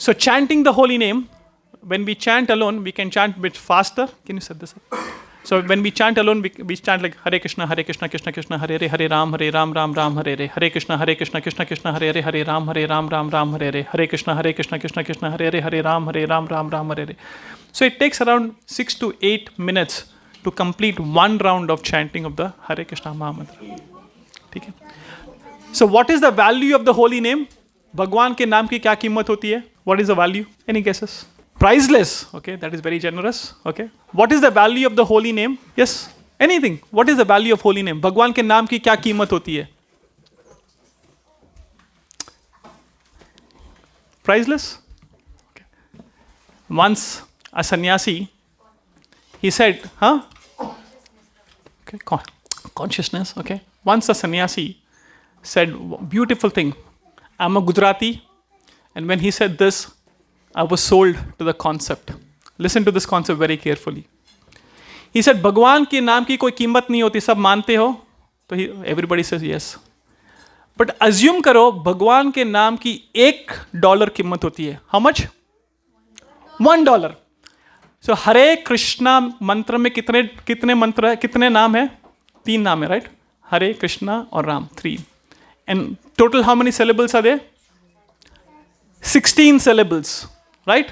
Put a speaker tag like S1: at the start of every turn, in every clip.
S1: So chanting the holy name, when we chant alone, we can chant a bit faster. Can you set this up? So when we chant alone, we chant like Hare Krishna, Krishna Krishna, Hare Ram, Ram Ram, Hare Krishna, Krishna Krishna, Hare Ram, Ram Hare Krishna, Krishna Krishna, Hare Ram, Ram Hare. So it takes around 6 to 8 minutes to complete one round of chanting of the Hare Krishna Mahamantra. Okay? So what is the value of the holy name? भगवान के नाम की क्या कीमत होती है? What is the value? Any guesses? Priceless. Okay, that is very generous. Okay. What is the value of the holy name? Yes. Anything. What is the value of holy name? भगवान के नाम की क्या कीमत होती है? Priceless. Okay. Once a sannyasi, he said, huh? Okay. Consciousness. Okay. Once a sannyasi said, beautiful thing. I'm a Gujarati, and when he said this, I was sold to the concept. Listen to this concept very carefully. He said, भगवान के नाम की कोई कीमत नहीं होती, सब मानते हो? तो everybody says yes. But assume करो भगवान के नाम की $1 कीमत होती है. How much? $1. So हरे कृष्णा मंत्र में कितने मंत्र है? कितने नाम है? 3 नाम है, right? हरे कृष्णा और Ram, 3. And total how many syllables are there? 16 syllables, right?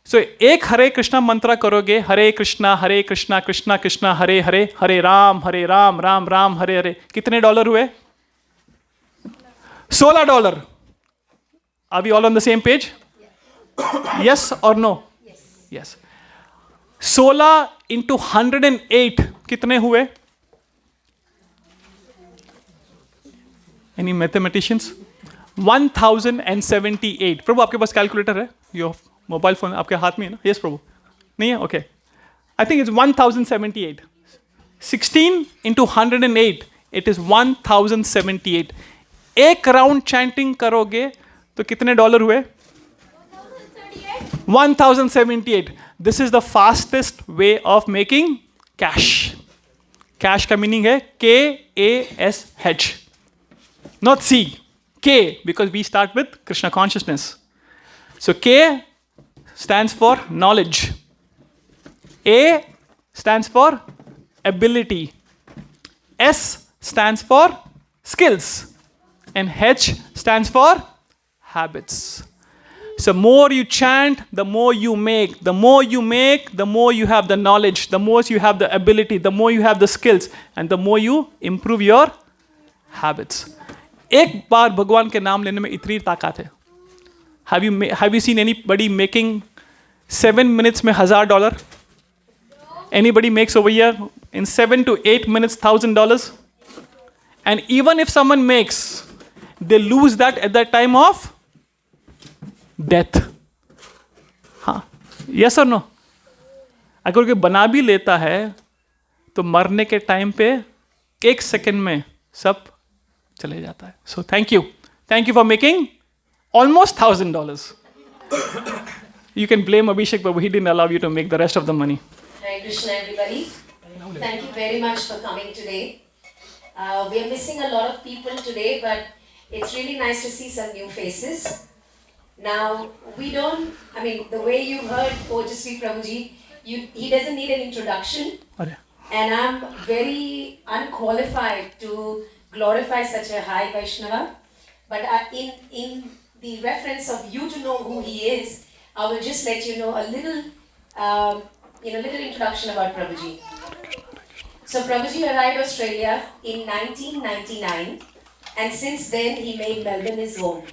S1: So एक हरे कृष्णा मंत्र करोगे, हरे कृष्णा कृष्णा कृष्णा हरे हरे, हरे राम राम राम हरे हरे, कितने डॉलर हुए? $16. Are we all on the same page? Yes or no? Yes. 16 into 108 कितने हुए? Any mathematicians? 1078. प्रभु आपके पास कैलकुलेटर है? Your mobile phone आपके हाथ में है ना? Yes प्रभु. नहीं है? Okay. I think it's 1078. 16 into 108. It is 1078. एक राउंड चैंटिंग करोगे तो कितने डॉलर हुए? 1078. This is the fastest way of making cash. Cash का मीनिंग है KASH. Not C, K, because we start with Krishna consciousness. So K stands for knowledge. A stands for ability. S stands for skills. And H stands for habits. So more you chant, the more you make. The more you make, the more you have the knowledge. The more you have the ability. The more you have the skills. And the more you improve your habits. एक बार भगवान के नाम लेने में इतनी ताकत है. Have you seen anybody making 7 minutes में $1,000? Anybody makes over here in 7 to 8 minutes $1,000? And even if someone makes, they lose that at the time of death. हाँ, yes or no? अगर कोई बना भी लेता है तो मरने के टाइम पे 1 सेकंड में सब चले जाता है. So thank you for making almost $1,000. You can blame Abhishek, but he didn't allow you to make the rest of the money.
S2: Hare Krishna, everybody. Thank you very much for coming today. We are missing a lot of people today, but it's really nice to see some new faces. Now, the way you heard Ojasvi Prabhuji, he doesn't need an introduction. And I'm very unqualified to glorify such a high Vaishnava, but in the reference of you to know who he is, I will just let you know a little introduction about Prabhuji. So Prabhuji arrived Australia in 1999, and since then he made Melbourne his home.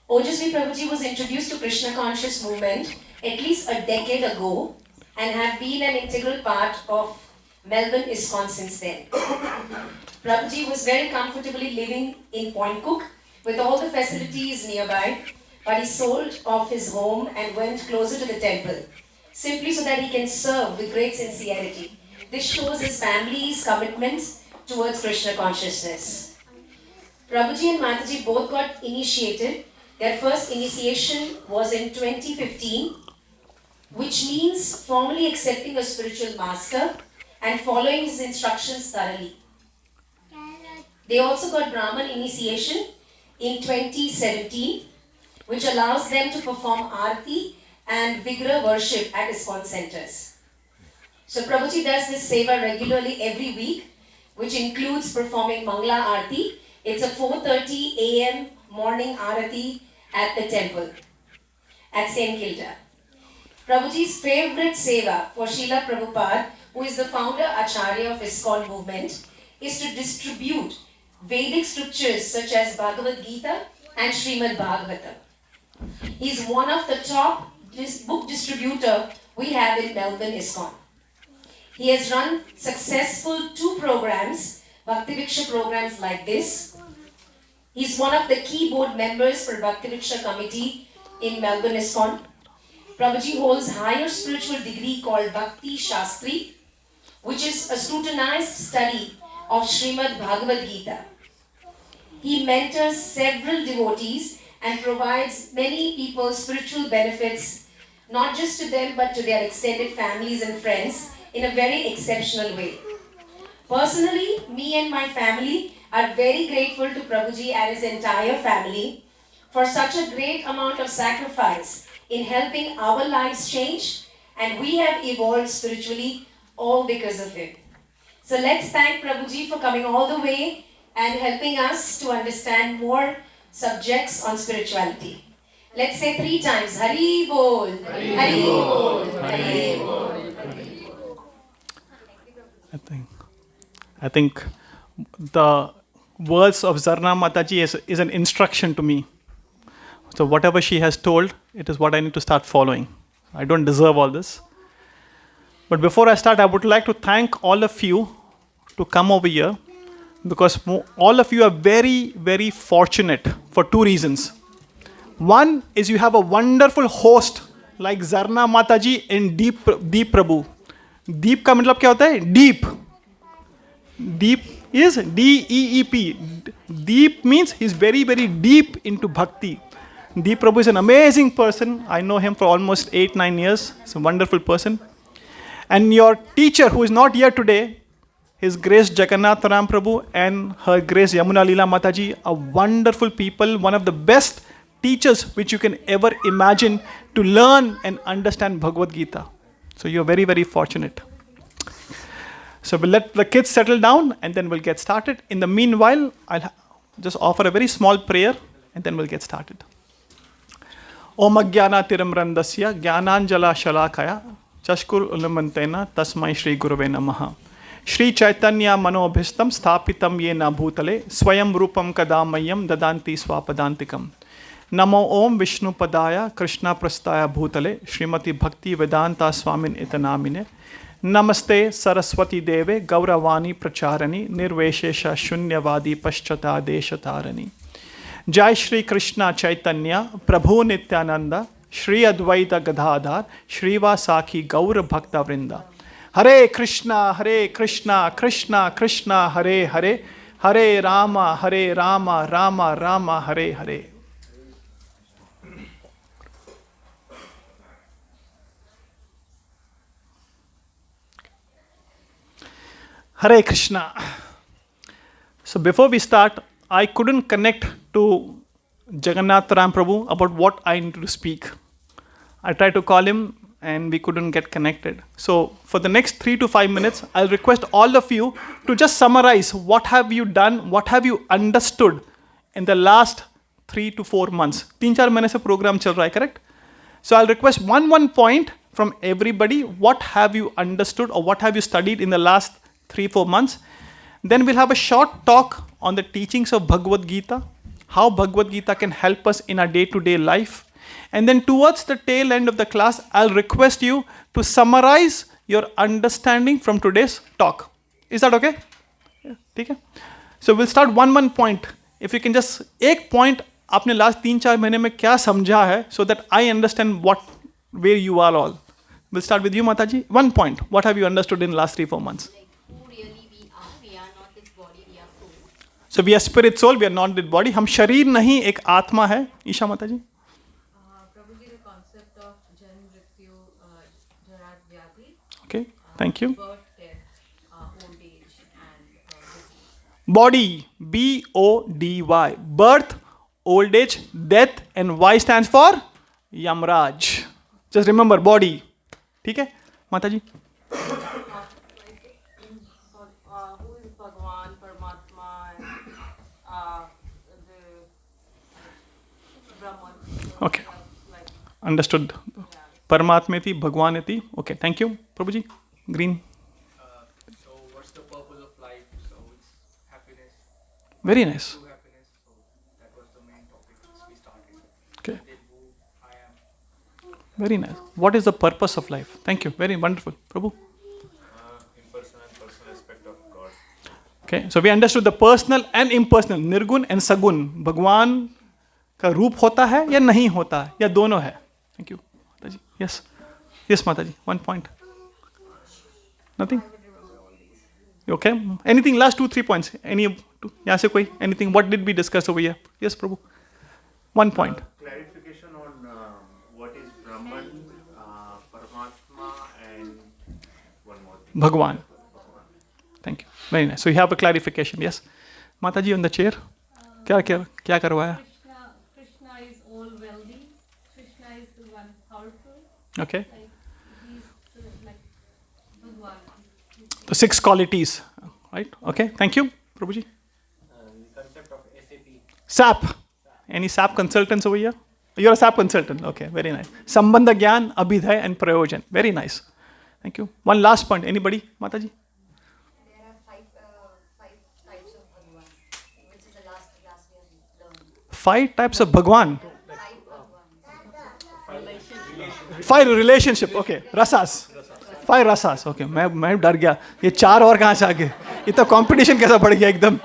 S2: Ojasvi Prabhuji was introduced to Krishna conscious movement at least a decade ago, and have been an integral part of Melbourne ISKCON since then. Prabhuji was very comfortably living in Point Cook with all the facilities nearby, but he sold off his home and went closer to the temple, simply so that he can serve with great sincerity. This shows his family's commitments towards Krishna consciousness. Prabhuji and Mataji both got initiated. Their first initiation was in 2015, which means formally accepting a spiritual master and following his instructions thoroughly. They also got Brahman initiation in 2017, which allows them to perform arti and Vigra worship at ISKCON centers. So Prabhuji does this seva regularly every week, which includes performing Mangla Aarti. It's a 4:30 a.m. morning Aarati at the temple at St. Kilda. Prabhuji's favorite seva for Srila Prabhupada, who is the founder Acharya of ISKCON movement, is to distribute Vedic scriptures such as Bhagavad Gita and Srimad Bhagavatam. He's one of the top book distributor we have in Melbourne ISKCON. He has run successful 2 programs, Bhakti Viksha programs like this. He's one of the key board members for Bhakti Viksha committee in Melbourne ISKCON. Prabhuji holds higher spiritual degree called Bhakti Shastri, which is a scrutinized study of Srimad Bhagavad Gita. He mentors several devotees and provides many people spiritual benefits, not just to them but to their extended families and friends in a very exceptional way. Personally, me and my family are very grateful to Prabhuji and his entire family for such a great amount of sacrifice in helping our lives change, and we have evolved spiritually all because of him. So let's thank Prabhuji for coming all the way and helping us to understand more subjects on spirituality. Let's say 3 times, Hari Bol, Hari Bol, Hari Bol.
S1: I think the words of Zarna Mataji is an instruction to me. So whatever she has told, it is what I need to start following. I don't deserve all this. But before I start, I would like to thank all of you to come over here, because all of you are very, very fortunate for 2 reasons. One is you have a wonderful host like Zarna Mataji and Deep Prabhu. Deep का मतलब क्या होता है? Deep. Deep is D-E-E-P. Deep means he's very, very deep into bhakti. Deep Prabhu is an amazing person. I know him for almost 8-9 years. He's a wonderful person. And your teacher, who is not here today, His Grace Jagannath Ram Prabhu and Her Grace Yamuna Leela Mataji are wonderful people, one of the best teachers which you can ever imagine to learn and understand Bhagavad Gita. So you're very, very fortunate. So we'll let the kids settle down and then we'll get started. In the meanwhile, I'll just offer a very small prayer and then we'll get started. Om Ajnana Tiramrandasya Jnananjala Shalakaya Chashkur Ulamantena Tasmai Shri Gurave Namaha Shri Chaitanya Manobhistam Sthapitam Yena Bhutale Swayam Rupam Kadamayam Dadanti Swapadantikam Namo Om Vishnu Padaya Krishna Prastaya Bhutale Srimati Bhakti Vedanta Swamin Itanamine Namaste Saraswati Deve Gauravani Pracharani Nirveshesha Shunyavadi Paschata Deshatarani Jai Shri Krishna Chaitanya Prabhu Nityananda Shri Advaita Gadadhar Shrivasakhi Gaura Bhakta Vrinda Hare Krishna Krishna Krishna Hare Hare Hare Rama Rama Rama Hare Hare. Hare Krishna. So before we start, I couldn't connect to Jagannath Ram Prabhu about what I need to speak. I tried to call him and we couldn't get connected. So for the next 3 to 5 minutes, I'll request all of you to just summarize what have you done, what have you understood in the last 3 to 4 months. 3-4 महीने से program चल रहा है, correct? So I'll request one point from everybody. What have you understood or what have you studied in the last 3-4 months? Then we'll have a short talk on the teachings of Bhagavad Gita, how Bhagavad Gita can help us in our day-to-day life. And then towards the tail end of the class, I'll request you to summarize your understanding from today's talk. Is that okay? Yeah, okay. So we'll start one point. If you can just एक point आपने last 3-4 महीने में क्या समझा है, so that I understand where you are all. We'll start with you, Mataji. 1 point. What have you understood in last 3-4 months? So we are spirit soul, we are not this body. हम शरीर नहीं, एक आत्मा है. ईशा माता जी.
S3: Probably the concept of Jan Mrityu, Jarat Vyadhi.
S1: Okay, thank you.
S3: Birth, death, old age and disease.
S1: Body, B-O-D-Y. Birth, old age, death, and Y stands for Yamraj. Just remember body. ठीक है माता जी?
S3: Who is Bhagwan, Paramatma, and the Brahman?
S1: Okay. Understood. Paramatmeti, Bhagwaneti. Okay, thank you. Prabhuji, green.
S4: So what's the purpose of life? So it's happiness,
S1: Very nice.
S4: true happiness. So that was the main topic we started.
S1: Okay,
S4: Then who I am.
S1: very nice. What is the purpose of life? Thank you. Very wonderful. Prabhu.
S5: Impersonal and personal aspect of God.
S1: Okay, so we understood the personal and impersonal, निर्गुण and सगुण. भगवान का रूप होता है या नहीं होता है या दोनों है? Thank you. माता जी. Yes. Yes, माता जी. 1 point. Nothing? Okay. Anything? Last 2-3 points. Any? यहाँ से कोई? Anything? What did we discuss over here? Yes, Prabhu. 1 point.
S5: Clarification on what is Brahman, Paramatma, and one more thing.
S1: Bhagwan. Thank you. Very nice. So you have a clarification. Yes. माता जी on the chair. क्या करवाया?
S3: Krishna is all wealthy. Krishna is the one powerful.
S1: Okay.
S3: Like he's like Bhagwan.
S1: The 6 qualities. Right. Okay. Thank you, Prabhuji.
S4: The concept of SAP.
S1: SAP. Any SAP consultants over here? You're a SAP consultant. Okay. Very nice. Sambandha Gyan, Abhidhay, and Prayojan. Very nice. Thank you. One last point. Anybody? Mata ji?
S2: There are five types of Bhagwan, which is the last class we have learned.
S1: 5 types of Bhagwan.
S2: Five Bhagwan.
S1: 5 relationship. Okay. Rasas. 5 rasas. Okay. मैं डर गया. ये 4 और कहाँ से आ गए? इतना competition कैसा बढ़ गया एकदम?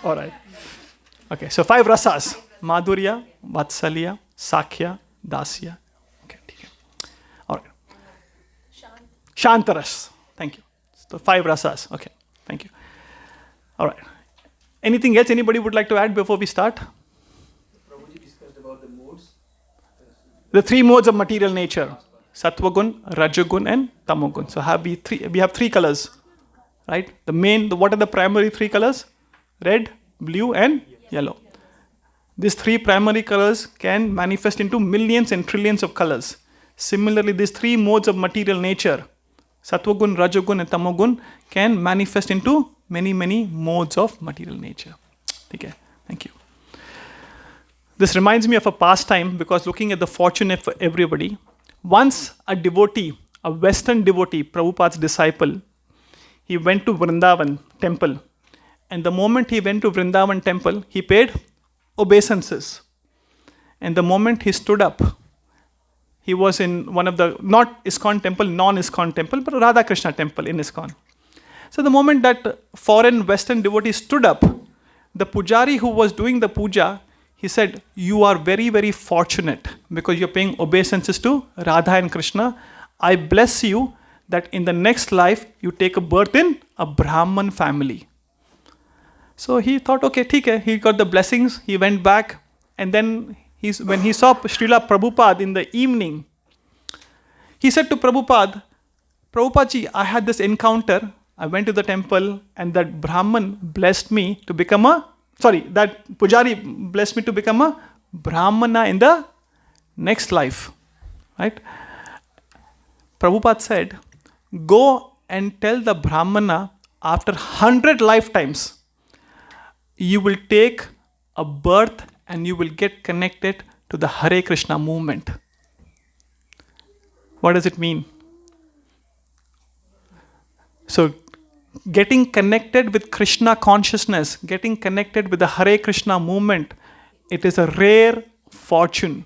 S1: All right. Okay. So 5 rasas. Madhurya, Vatsalya, Sakhya, Dasya. Okay. ठीक है. All right. Shantaras. Thank you. So 5 rasas. Okay. Thank you. All right. Anything else anybody would like to add before we start?
S4: Prabhuji discussed about the modes.
S1: The 3 modes of material nature. Sattvagun, Rajagun, and Tamogun. So we have 3 colors. Right? What are the primary 3 colors? Red, blue, and yellow. These 3 primary colors can manifest into millions and trillions of colors. Similarly, these 3 modes of material nature, Sattvagun, Rajagun, and Tamogun, can manifest into many, many modes of material nature. Okay, thank you. This reminds me of a pastime because looking at the fortune of everybody, once a devotee, a Western devotee, Prabhupada's disciple, he went to Vrindavan temple. And the moment he went to Vrindavan temple, he paid obeisances. And the moment he stood up, he was in one of the, not ISKCON temple, non-ISKCON temple, but Radha Krishna temple in ISKCON. So the moment that foreign Western devotee stood up, the pujari who was doing the puja, he said, you are very, very fortunate because you're paying obeisances to Radha and Krishna. I bless you that in the next life, you take a birth in a Brahman family. So he thought, okay, theek hai. He got the blessings, he went back, and then when he saw Srila Prabhupada in the evening, he said to Prabhupada, Prabhupada ji, I had this encounter. I went to the temple and that Brahman blessed me to become that Pujari blessed me to become a Brahmana in the next life. Right? Prabhupada said, go and tell the Brahmana after 100 lifetimes, you will take a birth and you will get connected to the Hare Krishna movement. What does it mean? So, getting connected with Krishna consciousness, getting connected with the Hare Krishna movement, it is a rare fortune.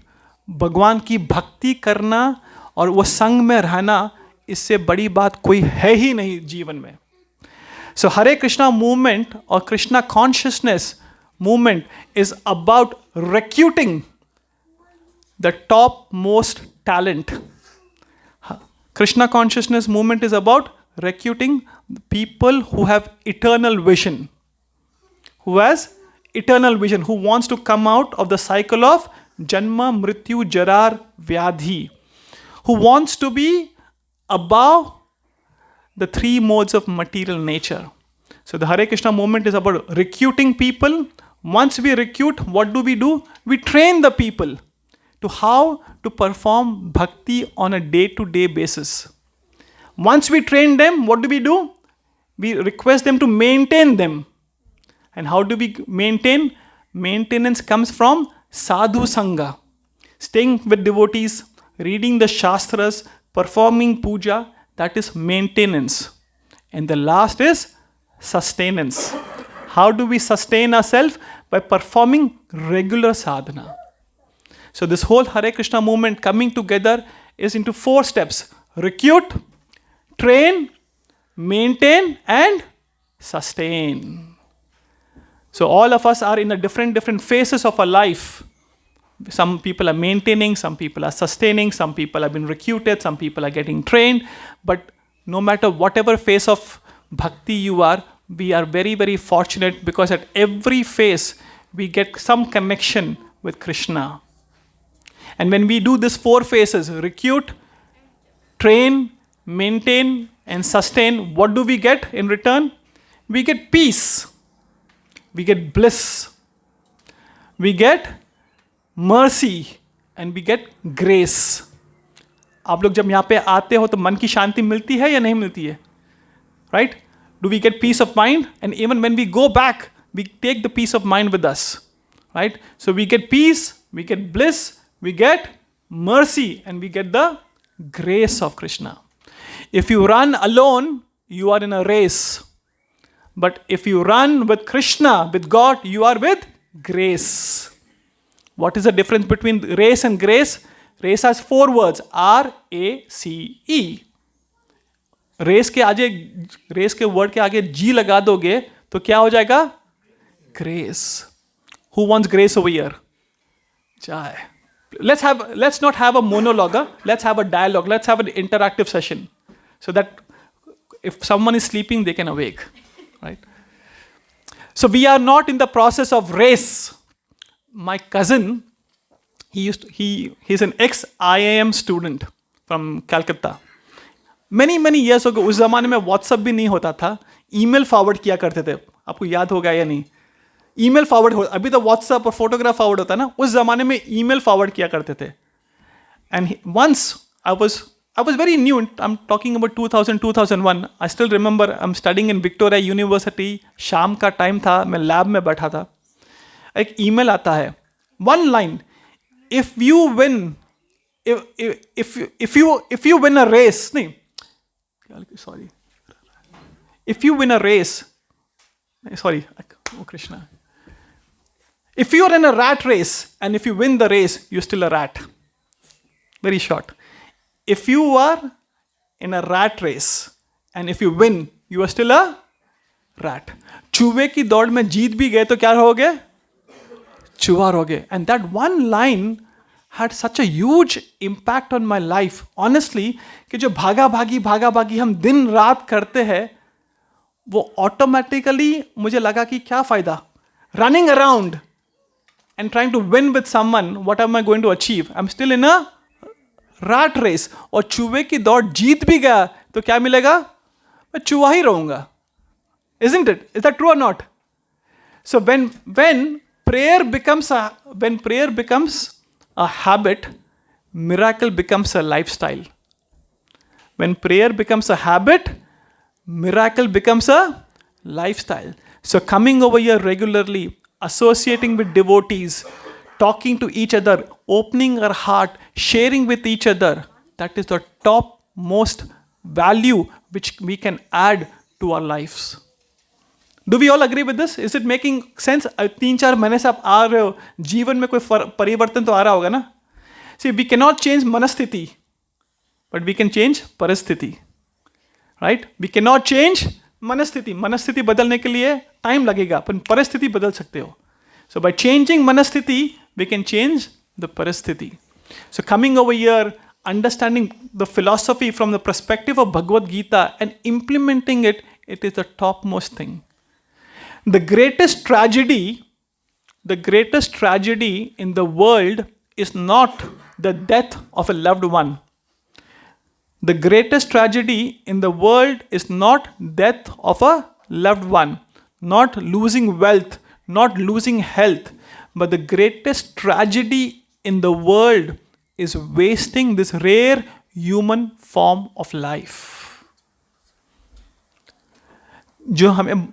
S1: भगवान की भक्ति करना और वो संग में रहना, इससे बड़ी बात कोई है ही नहीं जीवन में. So Hare Krishna movement or Krishna consciousness movement is about recruiting the topmost talent. Krishna consciousness movement is about recruiting people who have eternal vision, who wants to come out of the cycle of Janma, Mrityu, Jarar, Vyadhi, who wants to be above the 3 modes of material nature. So the Hare Krishna movement is about recruiting people Once we recruit, what do? We train the people to how to perform bhakti on a day-to-day basis. Once we train them, what do? We request them to maintain them. And how do we maintain? Maintenance comes from sadhu sangha. Staying with devotees, reading the shastras, performing puja, that is maintenance. And the last is sustenance. How do we sustain ourselves? By performing regular sadhana. So this whole Hare Krishna movement coming together is into 4 steps. Recruit, train, maintain and sustain. So all of us are in a different phases of our life. Some people are maintaining, some people are sustaining, some people have been recruited, some people are getting trained. But no matter whatever phase of bhakti you are, we are very fortunate because at every phase we get some connection with Krishna. And when we do these 4 phases, recruit, train, maintain and sustain, what do we get in return? We get peace. We get bliss. We get mercy and we get grace. आप लोग जब यहाँ पे आते हो तो मन की शांति मिलती है या नहीं मिलती है? Right? Do we get peace of mind? And even when we go back, we take the peace of mind with us. Right? So we get peace, we get bliss, we get mercy, and we get the grace of Krishna. If you run alone, you are in a race. But if you run with Krishna, with God, you are with grace. What is the difference between race and grace? Race has 4 words, R-A-C-E. Race के word के आगे जी लगा दोगे तो क्या हो जाएगा? Grace. Who wants grace over here? Jai. Let's not have a monologue. Let's have a dialogue. Let's have an interactive session, so that if someone is sleeping, they can awake. Right? So we are not in the process of race. My cousin, he's an ex-IIM student from Calcutta. Many years ago, उस ज़माने में WhatsApp भी नहीं होता था, email forward किया करते थे. आपको याद होगा या नहीं? ईमेल फॉरवर्ड हो, अभी तो WhatsApp और फोटोग्राफ फॉरवर्ड होता है ना, उस ज़माने में ईमेल फॉरवर्ड किया करते थे. And once I was very new. I'm talking about 2000, 2001. I still remember I'm studying in Victoria University. शाम का टाइम था, मैं लैब में बैठा था. एक ईमेल आता है, 1 line. If you win a race, नहीं, sorry. If you win a race, sorry, oh Krishna. If you are in a rat race and if you win the race, you're still a rat. Very short. If you are in a rat race and if you win, you are still a rat. चूहे की दौड़ में जीत भी गए तो क्या रहोगे? चूहा रहोगे. And that one line had such a huge impact on my life. Honestly, कि जो भागा भागी हम दिन रात करते हैं, वो automatically मुझे लगा कि क्या फायदा? Running around and trying to win with someone, what am I going to achieve? I'm still in a rat race. और चूहे की दौड़ जीत भी गया तो क्या मिलेगा? मैं चूहा ही रहूंगा. Isn't it? Is that true or not? So when prayer becomes a habit, miracle becomes a lifestyle. When prayer becomes a habit, miracle becomes a lifestyle. So coming over here regularly, associating with devotees, talking to each other, opening our heart, sharing with each other, that is the topmost value which we can add to our lives. Do we all agree with this? Is it making sense? 3-4 महीने से आप आ रहे हो, जीवन में कोई परिवर्तन तो आ रहा होगा ना? See, we cannot change मनस्थिति, but we can change परिस्थिति. Right? We cannot change मनस्थिति. मनस्थिति बदलने के लिए टाइम लगेगा, पर परिस्थिति बदल सकते हो. So by changing मनस्थिति, we can change the परिस्थिति. So coming over here, understanding the philosophy from the perspective of Bhagavad Gita and implementing it, it is the topmost thing. The greatest tragedy in the world is not the death of a loved one. The greatest tragedy in the world is not death of a loved one, not losing wealth, not losing health, but the greatest tragedy in the world is wasting this rare human form of life. जो हमें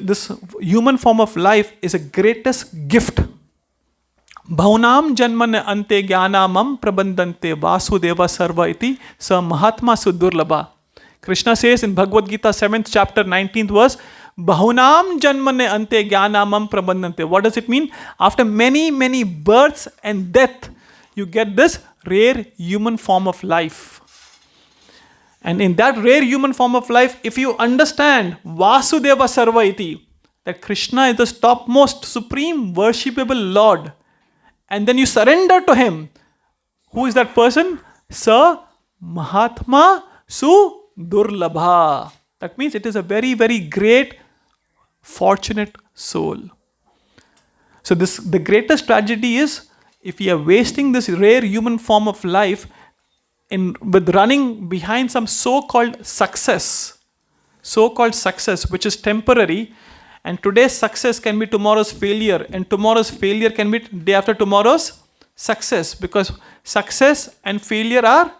S1: this human form of life is a greatest gift. Bhaunam janman ante jnanamam prabandante vasudeva sarva iti sa mahatma sudurlabha. Krishna says in Bhagavad Gita 7th chapter 19th verse, Bhaunam janmane ante jnanamam prabandante. What does it mean? After many, many births and death, you get this rare human form of life. And in that rare human form of life, if you understand Vasudeva Sarva iti, that Krishna is the topmost supreme worshipable Lord, and then you surrender to Him, who is that person? Sa Mahatma Su Durlabha. That means it is a very, very great, fortunate soul. So the greatest tragedy is if we are wasting this rare human form of life with running behind some so-called success, which is temporary, and today's success can be tomorrow's failure, and tomorrow's failure can be day after tomorrow's success, because success and failure are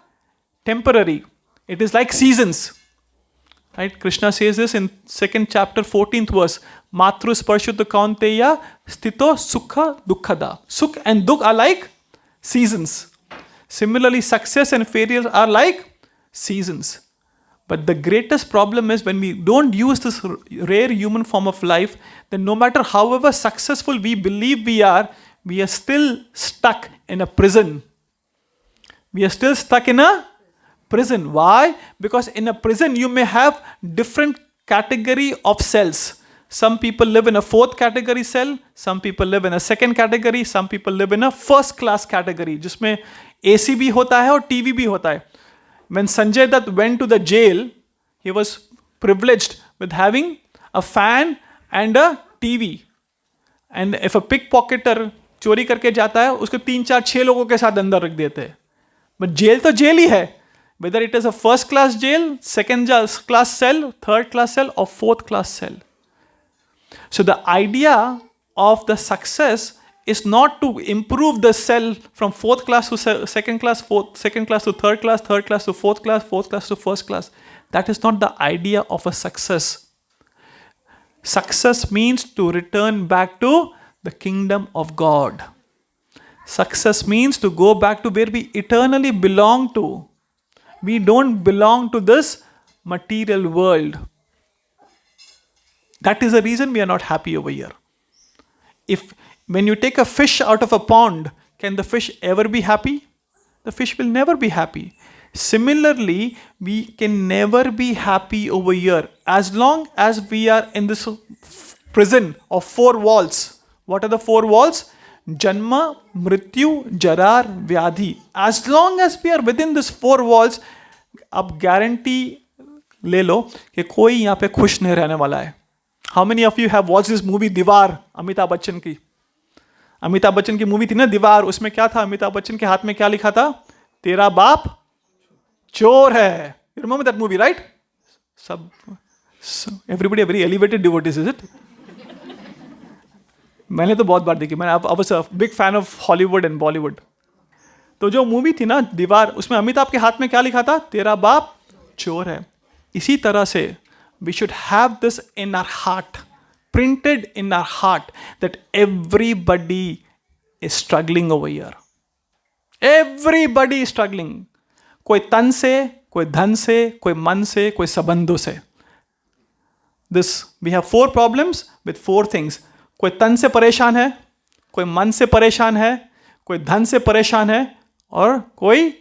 S1: temporary. It is like seasons. Right? Krishna says this in 2nd chapter 14th verse. Matru sparshuddha kaunteya stito sukha dukkhada. Sukh and dukh are like seasons. Similarly, success and failure are like seasons. But the greatest problem is when we don't use this rare human form of life, then no matter however successful we believe we are still stuck in a prison. We are still stuck in a prison. Why? Because in a prison you may have different category of cells. Some people live in a 4th category cell, some people live in a 2nd category, some people live in a 1st class category, जिसमें AC भी होता है और TV भी होता है. When Sanjay Dutt went to the jail, he was privileged with having a fan and a TV. And if a pickpocketer चोरी करके जाता है, उसको 3, 4, 6 लोगों के साथ अंदर रख देते हैं. But jail तो jail ही है. Whether it is a 1st class jail, 2nd class cell, 3rd class cell or 4th class cell. So the idea of the success is not to improve the cell from 4th class to 2nd class, 2nd class to 3rd class, 3rd class to 4th class, 4th class to 1st class. That is not the idea of a success. Success means to return back to the kingdom of God. Success means to go back to where we eternally belong to. We don't belong to this material world. That is the reason we are not happy over here. When you take a fish out of a pond, can the fish ever be happy? The fish will never be happy. Similarly, we can never be happy over here as long as we are in this prison of 4 walls. What are the 4 walls? Janma, Mrityu, Jarar, Vyadhi. As long as we are within these 4 walls, आप guarantee ले लो कि कोई यहाँ पे खुश नहीं रहने वाला है. How many of you have watched this movie दीवार, अमिताभ बच्चन की? अमिताभ बच्चन की मूवी थी ना दीवार, उसमें क्या था? अमिताभ बच्चन के हाथ में क्या लिखा था? तेरा बाप चोर है. You remember that movie, right? Everybody are very elevated devotees, is it? मैंने तो बहुत बार देखी. I was a big fan of Hollywood and Bollywood. तो जो मूवी थी ना दीवार, उसमें अमिताभ के हाथ में क्या लिखा था? तेरा बाप चोर है. इसी तरह से we should have this in our heart, printed in our heart, that everybody is struggling over here. Everybody is struggling. कोई तन से, कोई धन से, कोई मन से, कोई संबंधों से. We have 4 problems with 4 things. कोई तन से परेशान है, कोई मन से परेशान है, कोई धन से परेशान है और कोई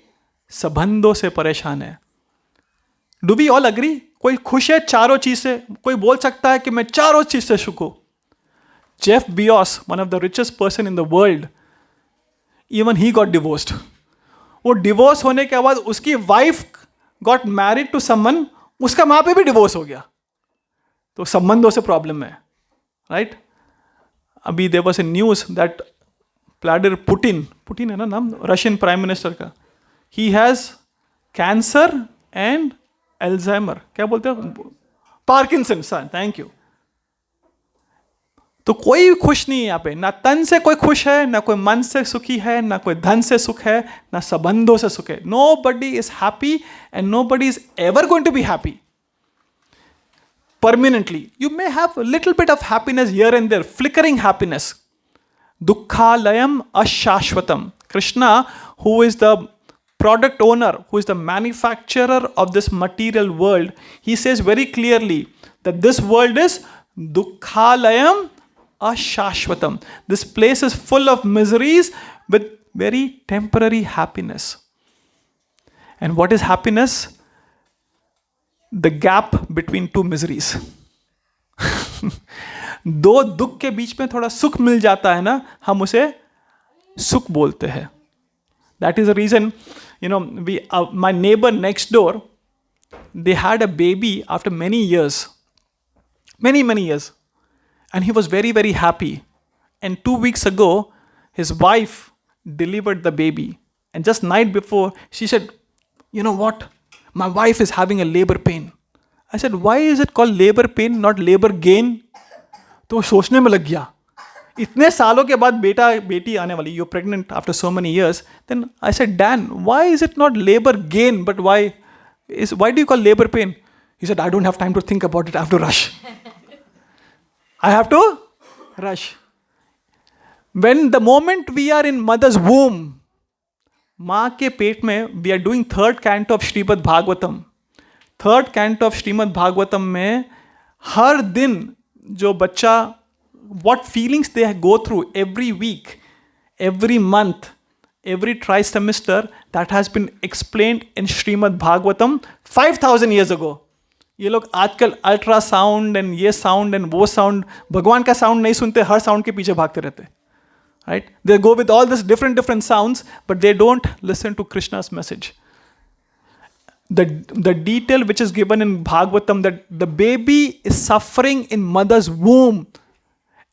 S1: संबंधों से परेशान है. Do we all agree? कोई खुश है चारों चीज से. कोई बोल सकता है कि मैं चारों चीज से सुख हूं. Jeff Bezos, one of the richest person in the world, even he got divorced. वो डिवोर्स होने के बाद उसकी wife got married to someone, उसका वहां पे भी डिवोर्स हो गया. तो संबंधों से प्रॉब्लम है, राइट? अभी there was a news that Vladimir Putin है ना नाम, रशियन प्राइम मिनिस्टर का, he has cancer and Alzheimer, क्या बोलते हो? Parkinson, thank you. तो कोई खुश नहीं है यहाँ पे, ना तन से कोई खुश है, ना कोई मन से सुखी है, ना कोई धन से सुख है, ना संबंधों से सुख है. Nobody is happy and nobody is ever going to be happy permanently. You may have a little bit of happiness here and there, flickering happiness. Dukkhalayam ashashvatam. Krishna, who is the product owner, who is the manufacturer of this material world, he says very clearly that this world is dukkhalayam ashashvatam. This place is full of miseries with very temporary happiness. And what is happiness? The gap between two miseries. दो दुख के बीच में थोड़ा सुख मिल जाता है ना, हम उसे सुख बोलते हैं. That is the reason, my neighbor next door, they had a baby after many years. Many years. And he was very, very happy. And 2 weeks ago, his wife delivered the baby. And just night before, she said, you know what? My wife is having a labor pain. I said, why is it called labor pain, not labor gain? तो सोचने में लग गया. इतने सालों के बाद बेटी आने वाली, you're pregnant after so many years. Then I said, Dan, why is it not labor gain, but why do you call labor pain? He said, I don't have time to think about it. I have to rush. I have to rush. When the moment we are in mother's womb, माँ के पेट में, we are doing 3rd canto of Srimad Bhagavatam. 3rd canto of Srimad Bhagavatam में हर दिन जो बच्चा, what feelings they go through every week, every month, every trimester, that has been explained in Srimad Bhagavatam 5,000 years ago. ये लोग आजकल ultrasound and ये sound and वो sound, भगवान का साउंड नहीं सुनते, हर साउंड के पीछे भागते रहते. Right? They go with all this different sounds, but they don't listen to Krishna's message. The detail which is given in Bhagavatam, that the baby is suffering in mother's womb.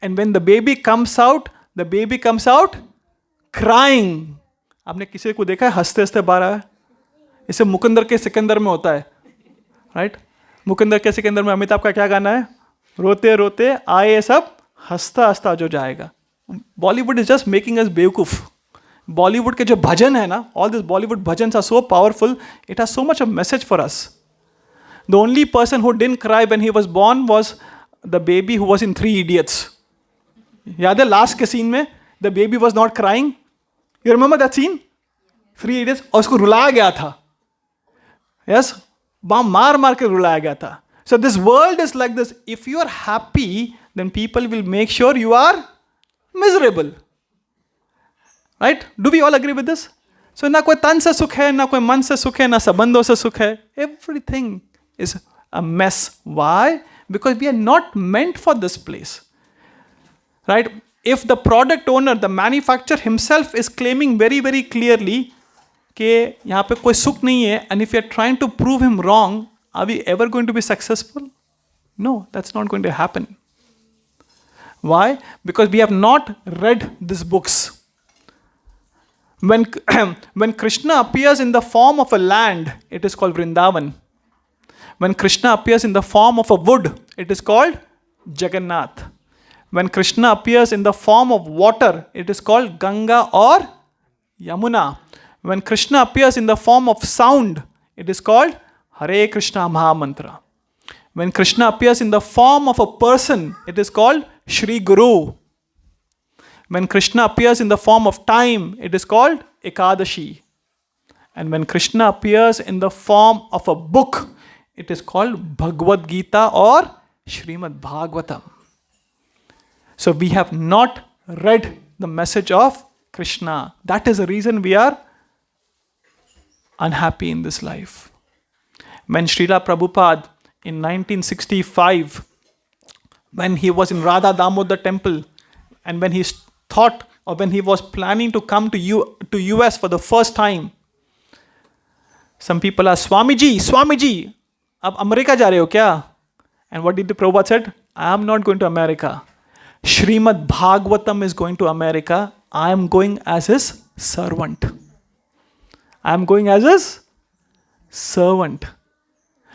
S1: And when the baby comes out crying. आपने किसी को देखा है हंसते हंसते बाहर आया? इसे मुकंदर के सिकंदर में होता है. Right? मुकंदर के सिकंदर में अमिताभ का क्या गाना है? रोते रोते आए सब, हंसता हंसता जो जाएगा. Bollywood is just making us बेवकूफ. Bollywood के जो भजन है ना, all these Bollywood bhajans are so powerful, it has so much of message for us. The only person who didn't cry when he was born was the baby who was in 3 Idiots. याद है last के scene में the baby was not crying? You remember that scene? 3 Idiots. और उसको रुलाया गया था. Yes? मार के रुलाया गया था. So this world is like this. If you are happy, then people will make sure you are miserable. Right? Do we all agree with this? So ना कोई तन से सुख है, ना कोई मन से सुख है, ना संबंधों से सुख है. Everything is a mess. Why? Because we are not meant for this place. Right? If the product owner, the manufacturer himself is claiming very, very clearly कि यहाँ पे कोई सुख नहीं है, and if you are trying to prove him wrong, are we ever going to be successful? No, that's not going to happen. Why? Because we have not read these books. When Krishna appears in the form of a land, it is called Vrindavan. When Krishna appears in the form of a wood, it is called Jagannath. When Krishna appears in the form of water, it is called Ganga or Yamuna. When Krishna appears in the form of sound, it is called Hare Krishna Mahamantra. When Krishna appears in the form of a person, it is called Shri Guru. When Krishna appears in the form of time, it is called Ekadashi. And when Krishna appears in the form of a book, it is called Bhagavad Gita or Srimad Bhagavatam. So we have not read the message of Krishna. That is the reason we are unhappy in this life. When Srila Prabhupada in 1965, when he was in Radha Damodar temple, and when he thought, or when he was planning to come to US for the first time, some people asked, Swamiji, आप America जा रहे हो क्या? And what did the Prabhupada said? I am not going to America. Srimad Bhagavatam is going to America. I am going as his servant. I am going as his servant.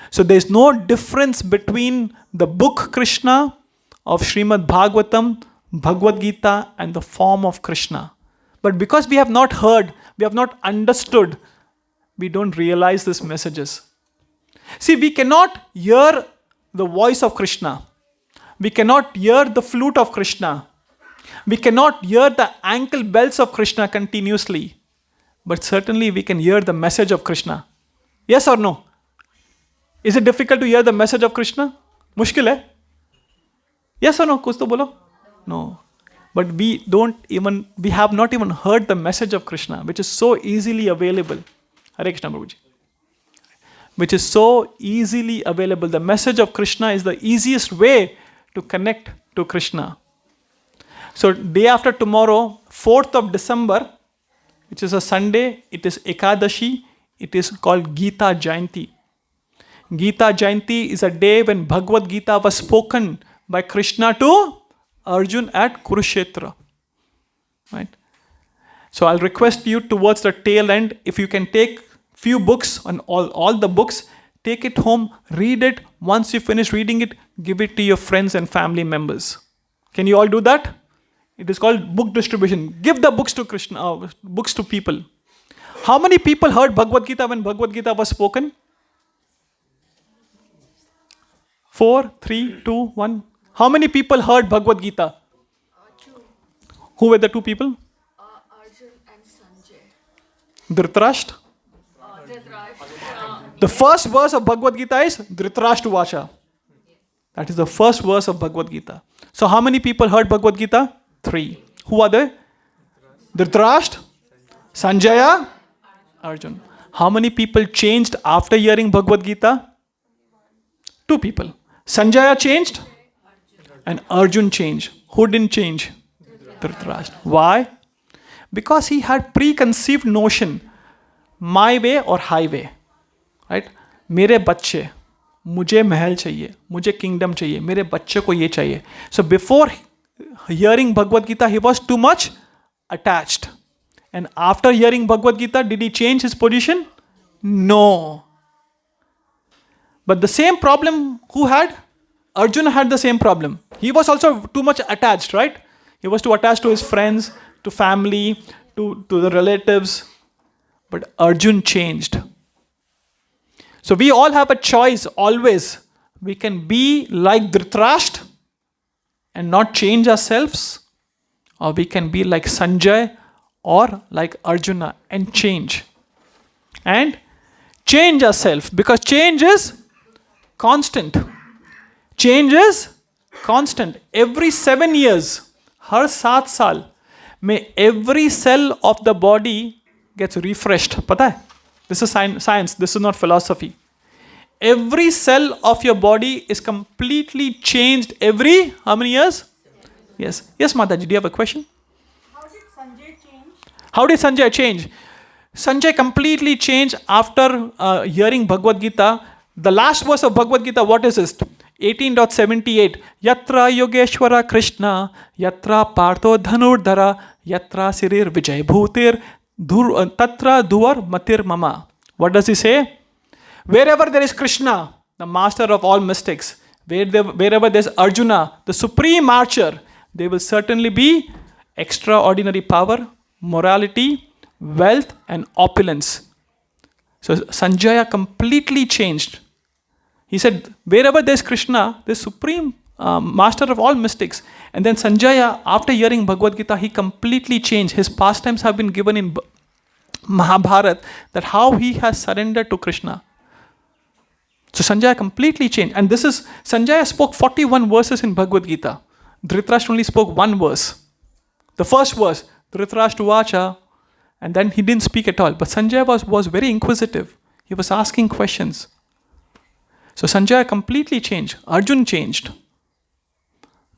S1: So there is no difference between the book Krishna of Srimad Bhagavatam, Bhagavad Gita, and the form of Krishna. But because we have not heard, we have not understood, we don't realize these messages. See, we cannot hear the voice of Krishna. We cannot hear the flute of Krishna. We cannot hear the ankle bells of Krishna continuously. But certainly we can hear the message of Krishna. Yes or no? Is it difficult to hear the message of Krishna? Mushkil hai? Yes or no? Kuch to bolo? No. But we have not even heard the message of Krishna, which is so easily available. Hare Krishna, Prabhuji. Which is so easily available. The message of Krishna is the easiest way to connect to Krishna. So day after tomorrow, 4th of December, which is a Sunday, it is Ekadashi, it is called Gita Jayanti. Gita Jayanti is a day when Bhagavad Gita was spoken by Krishna to Arjun at Kurukshetra. Right? So I'll request you towards the tail end, if you can take few books, on all the books, take it home, read it. Once you finish reading it, give it to your friends and family members. Can you all do that? It is called book distribution. Give the books to Krishna, books to people. How many people heard Bhagavad Gita when Bhagavad Gita was spoken? 4, 3, 2, 1. How many people heard Bhagavad Gita?
S3: Two.
S1: Who were the two people?
S3: Arjun and Sanjay.
S1: Dhritarashtra.
S3: Dhritarashtra.
S1: The first verse of Bhagavad Gita is Dhritarashtra Vacha. That is the first verse of Bhagavad Gita. So how many people heard Bhagavad Gita? 3. Who are they? Dhritarashtra, Sanjaya, Arjun. How many people changed after hearing Bhagavad Gita? 2 people. Sanjaya changed and Arjun changed. Who didn't change? Dhritarashtra. Why? Because he had preconceived notion, my way or highway. Right? मेरे बच्चे, मुझे महल चाहिए, मुझे kingdom चाहिए, मेरे बच्चे को ये चाहिए. So before hearing Bhagavad Gita, he was too much attached. And after hearing Bhagavad Gita, did he change his position? No. But the same problem who had? Arjuna had the same problem. He was also too much attached, right? He was too attached to his friends, to family, to the relatives. But Arjun changed. So we all have a choice always. We can be like Dhritarashtra and not change ourselves, or we can be like Sanjay or like Arjuna and change. And change ourselves, because change is constant. Change is constant. Every 7 years, har 7 saal, may every cell of the body gets refreshed. Pata hai? This is science. This is not philosophy. Every cell of your body is completely changed every how many years? Yes. Yes, Mataji, do you have a question?
S6: How did Sanjay change?
S1: How did Sanjay change? Sanjay completely changed after hearing Bhagavad Gita. The last verse of Bhagavad Gita, what is this? 18.78. Yatra Yogeshwara Krishna, Yatra Partho Dhanurdhara, Yatra Sirir Vijay Bhutir, Tatra Duvar Matir Mama. What does he say? Wherever there is Krishna, the master of all mystics, wherever there is Arjuna, the supreme archer, there will certainly be extraordinary power, morality, wealth, and opulence. So Sanjaya completely changed. He said, wherever there is Krishna, the supreme master of all mystics. And then Sanjaya, after hearing Bhagavad Gita, he completely changed. His pastimes have been given in Mahabharata, that how he has surrendered to Krishna. So Sanjaya completely changed. And this is, Sanjaya spoke 41 verses in Bhagavad Gita. Dhritarashtra only spoke 1 verse. The first verse, Dhritarashtra Vacha, and then he didn't speak at all. But Sanjaya was very inquisitive. He was asking questions. So Sanjaya completely changed. Arjun changed.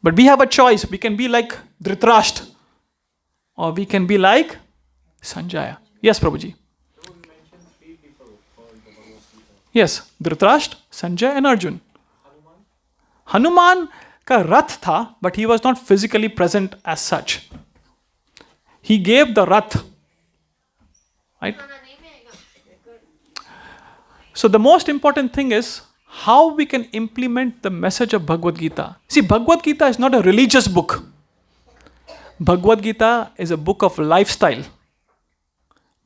S1: But we have a choice. We can be like Dhritarashtra, or we can be like Sanjaya. Yes, Prabhuji. Yes, Dhritarashtra, Sanjay and Arjun. Hanuman ka rath tha, but he was not physically present as such. He gave the rath. Right? So the most important thing is how we can implement the message of Bhagavad Gita. See, Bhagavad Gita is not a religious book. Bhagavad Gita is a book of lifestyle.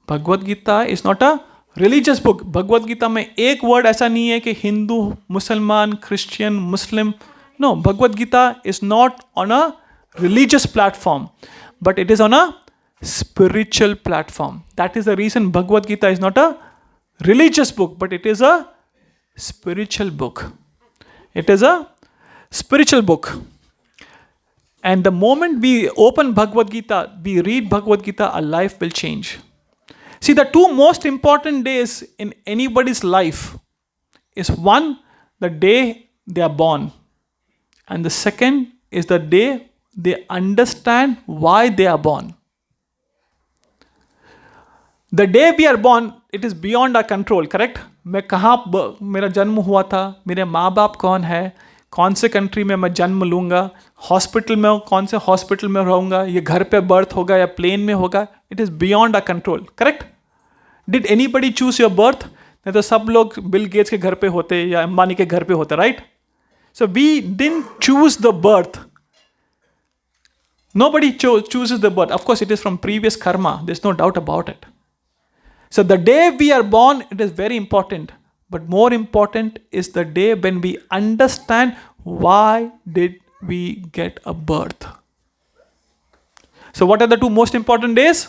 S1: Bhagavad Gita is not a religious book. Bhagavad Gita में एक word ऐसा नहीं है कि हिंदू, मुसलमान, Christian, Muslim. No, Bhagavad Gita is not on a religious platform, but it is on a spiritual platform. That is the reason Bhagavad Gita is not a religious book, but it is a spiritual book. It is a spiritual book. And the moment we open Bhagavad Gita, we read Bhagavad Gita, our life will change. See, the two most important days in anybody's life is one, the day they are born. And the second is the day they understand why they are born. The day we are born, it is beyond our control, correct? मैं कहाँ मेरा जन्म हुआ था, मेरे माँ बाप कौन है, कौन से कंट्री में मैं जन्म लूँगा, हॉस्पिटल में कौन से हॉस्पिटल में रहूँगा, ये घर पे बर्थ होगा या प्लेन में होगा, it is beyond our control, correct? Did anybody choose your birth? नहीं तो सब लोग बिल गेट्स के घर पे होते या अंबानी के घर पे होते, right? So we didn't choose the birth. Nobody chooses the birth. Of course, it is from previous karma. There's no doubt about it. So the day we are born, it is very important. But more important is the day when we understand why did we get a birth. So what are the two most important days?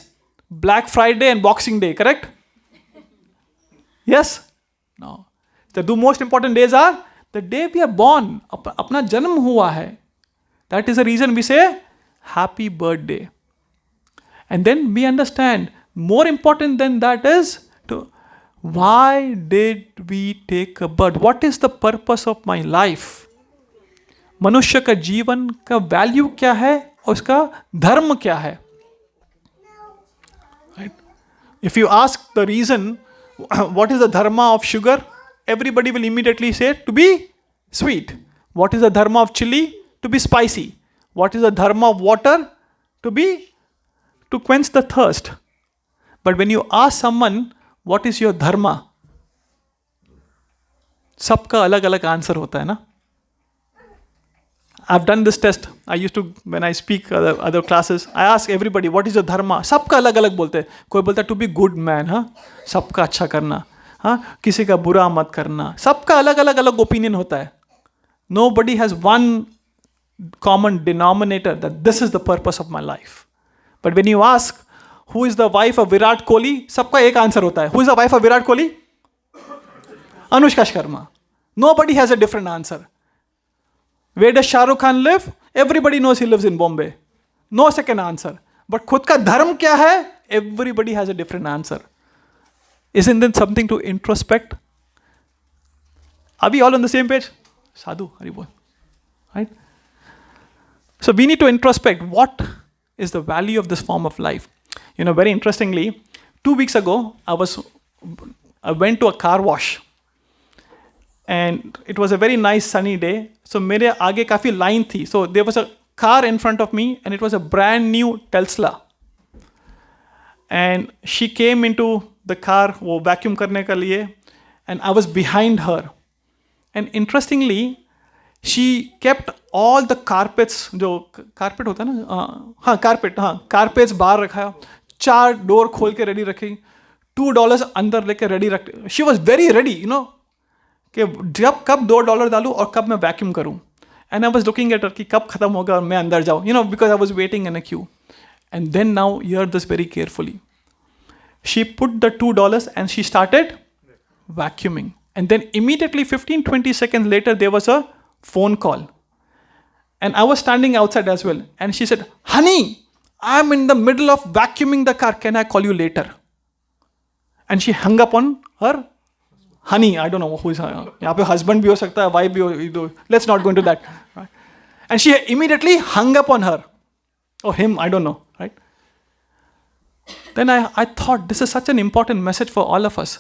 S1: Black Friday and Boxing Day, correct? Yes? No. The two most important days are the day we are born. अपना जन्म हुआ है. That is the reason we say happy birthday. And then we understand, more important than that is why did we take a birth? What is the purpose of my life? मनुष्य का जीवन का value क्या है और उसका धर्म क्या है? Right? If you ask the reason, what is the dharma of sugar? Everybody will immediately say to be sweet. What is the dharma of chili? To be spicy. What is the dharma of water? To quench the thirst. But when you ask someone, what is your dharma? सबका अलग अलग answer होता है ना. I've done this test. I used to, when I speak other classes, I ask everybody, what is your dharma? सबका अलग अलग बोलते हैं. कोई बोलता है to be good man, हाँ, सबका अच्छा करना, हाँ, किसी का बुरा मत करना. सबका अलग अलग ओपिनियन होता है. Nobody has one common denominator that this is the purpose of my life. But when you ask, who is the wife of Virat Kohli? सबका एक आंसर होता है. Who is the wife of Virat Kohli? Anushka Sharma. Nobody has a different answer. Where does Shah Rukh Khan live? Everybody knows he lives in Bombay. No second answer. But खुद का धर्म क्या है? Everybody has a different answer. Isn't that something to introspect? Are we all on the same page? Sadhu, Haribol. Right? So we need to introspect what is the value of this form of life. You know, very interestingly, 2 weeks ago, I went to a car wash. And it was a very nice sunny day. So मेरे आगे काफ़ी line थी. So there was a car in front of me and it was a brand new Tesla. And she came into the car, वो vacuum करने के लिए, and I was behind her. And interestingly, she kept all the carpets, जो carpet होता है ना, हाँ carpet, हाँ carpets बाहर रखा, 4 डोर खोल के ready रखी, $2 अंदर लेके ready रख. She was very ready, you know, कि जब कब $2 डालूं और कब मैं वैक्यूम करूं. And I was looking at her कि कब खत्म होगा और मैं अंदर जाऊं, you know, because I was waiting in a queue. And then now hear this very carefully. She put the $2 and she started vacuuming. And then immediately 15-20 seconds later there was a phone call. And I was standing outside as well. And she said, honey, I'm in the middle of vacuuming the car. Can I call you later? And she hung up on her honey. I don't know who is her. यहाँ पे husband भी हो सकता है, wife भी हो. Let's not go into that. Right? And she immediately hung up on her. Or him, I don't know. Right? Then I thought this is such an important message for all of us.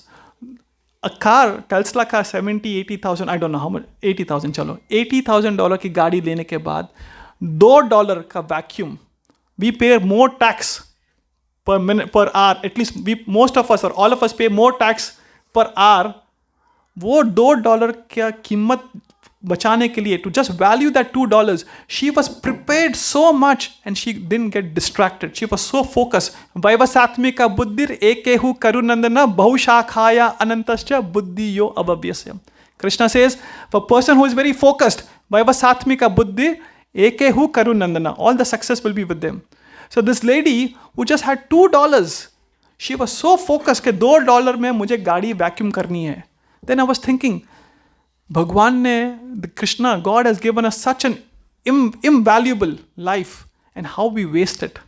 S1: A car, Tesla car, 70,000-80,000, I don't know how much, 80,000 चलो, $80,000 की गाड़ी लेने के बाद $2 का vacuum, we pay more tax per hour. At least most of us or all of us pay more tax per hour वो $2 क्या कीमत बचाने के लिए, to just value that $2, she was prepared so much and she didn't get distracted. She was so focused. Vaivasatmika buddhir ekehu karunandana bahushakhaya anantascha buddhiyo avavyasya. Krishna says, for a person who is very focused, Vaivasatmika buddhir ekehu karunandana, all the success will be with them. So this lady who just had $2, she was so focused कि $2 में मुझे गाड़ी vacuum करनी है. Then I was thinking, भगवान ने, Krishna, God has given us such an invaluable life, and how we waste it.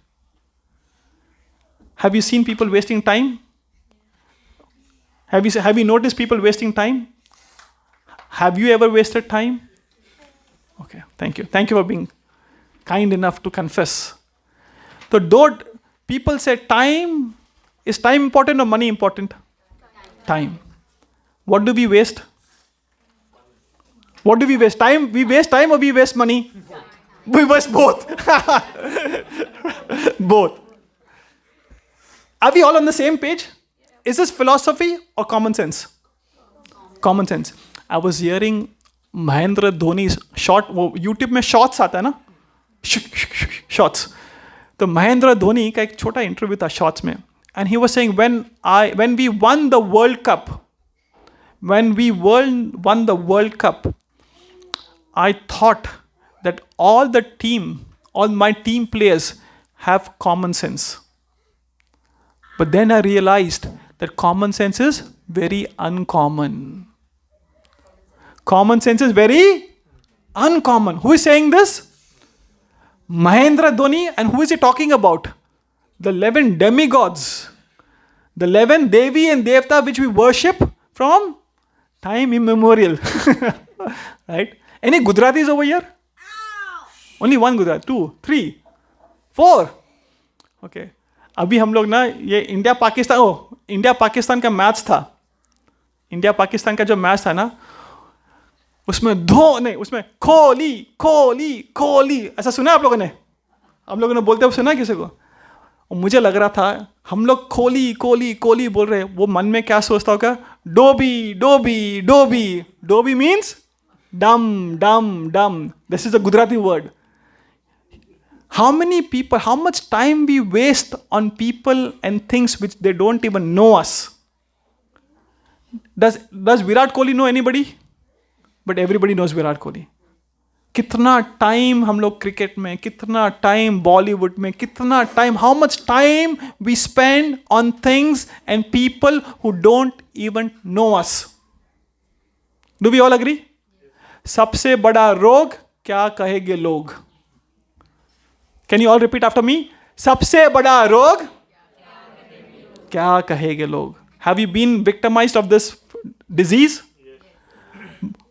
S1: Have you seen people wasting time? Have you noticed people wasting time? Have you ever wasted time? Okay, thank you. Thank you for being kind enough to confess. So don't people say time, is time important or money important? Time. What do we waste? What do we waste? Time? We waste time or we waste money? We waste both. Both. Are we all on the same page? Is this philosophy or common sense? Common sense. I was hearing Mahendra Dhoni's short, YouTube में shorts आता है ना? Shorts. तो महेंद्र धोनी का एक छोटा interview था shorts में, and he was saying when we won the World Cup, I thought that all my team players have common sense. But then I realized that common sense is very uncommon. Common sense is very uncommon. Who is saying this? Mahendra Dhoni. And who is he talking about? The 11 demigods. The 11 Devi and Devta which we worship from time immemorial. Right? Any Gujaratis over here? Only one Gujarat, 2, 3, 4. Okay. अभी हम लोग ना ये India Pakistan का match था. India Pakistan का जो match था ना, उसमें उसमें कोहली ऐसा सुना आप लोगों ने? बोलते हुए सुना किसी को? और मुझे लग रहा था हम लोग कोहली बोल रहे हैं, वो मन में क्या सोचता होगा? Dobby means dumb. This is a Gujarati word. How much time we waste on people and things which they don't even know us? Does Virat Kohli know anybody? But everybody knows Virat Kohli. कितना time हम लोग cricket में, कितना time Bollywood में, कितना time, how much time we spend on things and people who don't even know us. Do we all agree? सबसे बड़ा रोग क्या कहेंगे लोग? Can you all repeat after me? सबसे बड़ा रोग क्या कहेंगे लोग? Have you been victimized of this disease?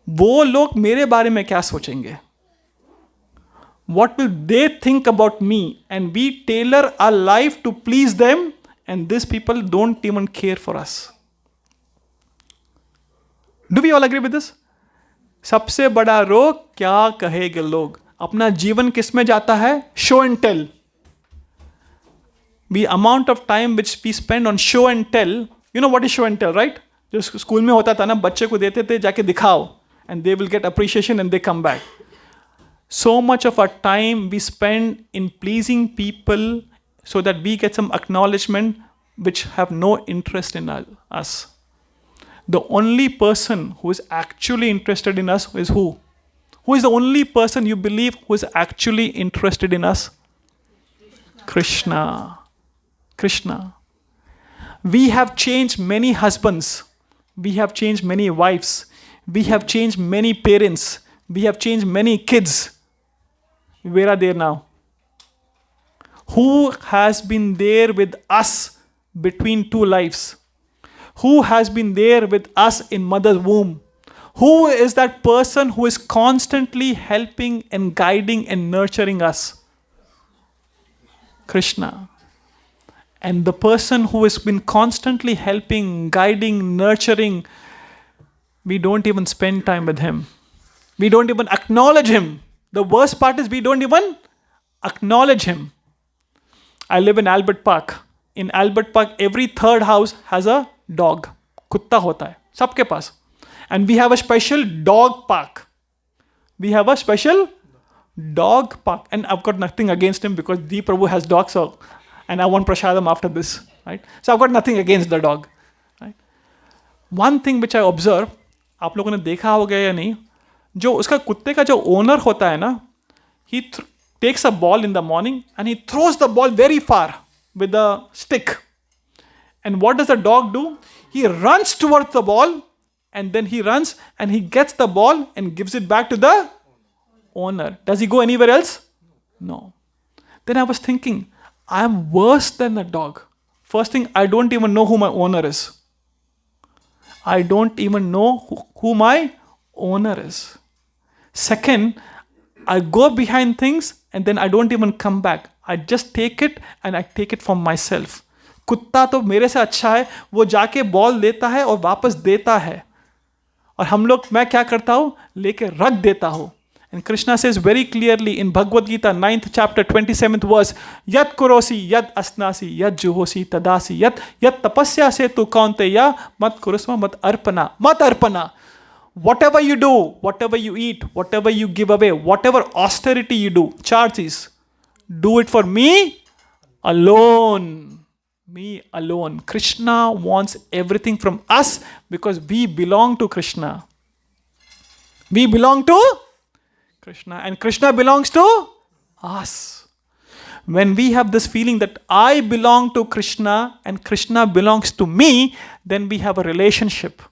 S1: वो लोग मेरे बारे में क्या सोचेंगे? What will they think about me? And we tailor our life to please them, and these people don't even care for us. Do we all agree with this? सबसे बड़ा रोग क्या कहेंगे लोग? अपना जीवन किस में जाता है? Show and tell. The amount of time which we spend on show and tell. You know what is show and tell, right? जो स्कूल में होता था ना, बच्चे को देते थे जाके दिखाओ, and they will get appreciation and they come back. So much of our time we spend in pleasing people so that we get some acknowledgement which have no interest in us. The only person who is actually interested in us is who? Who is the only person you believe who is actually interested in us? Krishna. We have changed many husbands. We have changed many wives. We have changed many parents. We have changed many kids. Where are they now? Who has been there with us between two lives? Who has been there with us in mother's womb? Who is that person who is constantly helping and guiding and nurturing us? Krishna. And the person who has been constantly helping, guiding, nurturing, we don't even spend time with him. We don't even acknowledge him. The worst part is we don't even acknowledge him. I live in Albert Park. In Albert Park, every third house has a dog. कुत्ता होता है सबके पास. And we have a special dog park. We have a special dog park. And I've got nothing against him because the Prabhu has dogs, so, and I want prasadam after this. Right? So I've got nothing against the dog. Right? One thing which I observe, आप लोगों ने देखा होगा या नहीं, जो उसका कुत्ते का जो ओनर होता है ना, he takes a ball in the morning and he throws the ball very far with a stick. And what does the dog do? He runs towards the ball, and then he runs and he gets the ball and gives it back to the owner. Does he go anywhere else? No. Then I was thinking, I am worse than the dog. First thing, I don't even know who my owner is. I don't even know who my owner is. Second, I go behind things and then I don't even come back. I just take it and I take it for myself. कुत्ता तो मेरे से अच्छा है, वो जाके ball लेता है और वापस देता है. और हम लोग, मैं क्या करता हूँ, लेके रख देता हूँ. And Krishna says very clearly in Bhagavad Gita 9th chapter 27th verse, Yat kurosi, yat asnasi, yat juhosi, tadasi, yat tapasya se tu kaunteya, mat kurusma, mat arpana. Whatever you do, whatever you eat, whatever you give away, whatever austerity you do, charge is, do it for me alone. Me alone. Krishna wants everything from us because we belong to Krishna. We belong to Krishna and Krishna belongs to us. When we have this feeling that I belong to Krishna and Krishna belongs to me, then we have a relationship.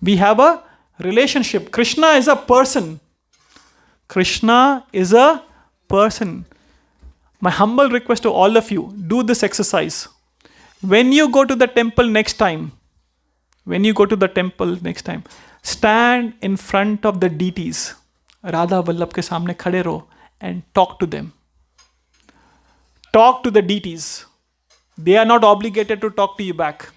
S1: We have a relationship. Krishna is a person. Krishna is a person. My humble request to all of you, do this exercise. When you go to the temple next time, stand in front of the deities. Radha Vallabh ke सामने खड़े रहो and talk to them. Talk to the deities. They are not obligated to talk to you back.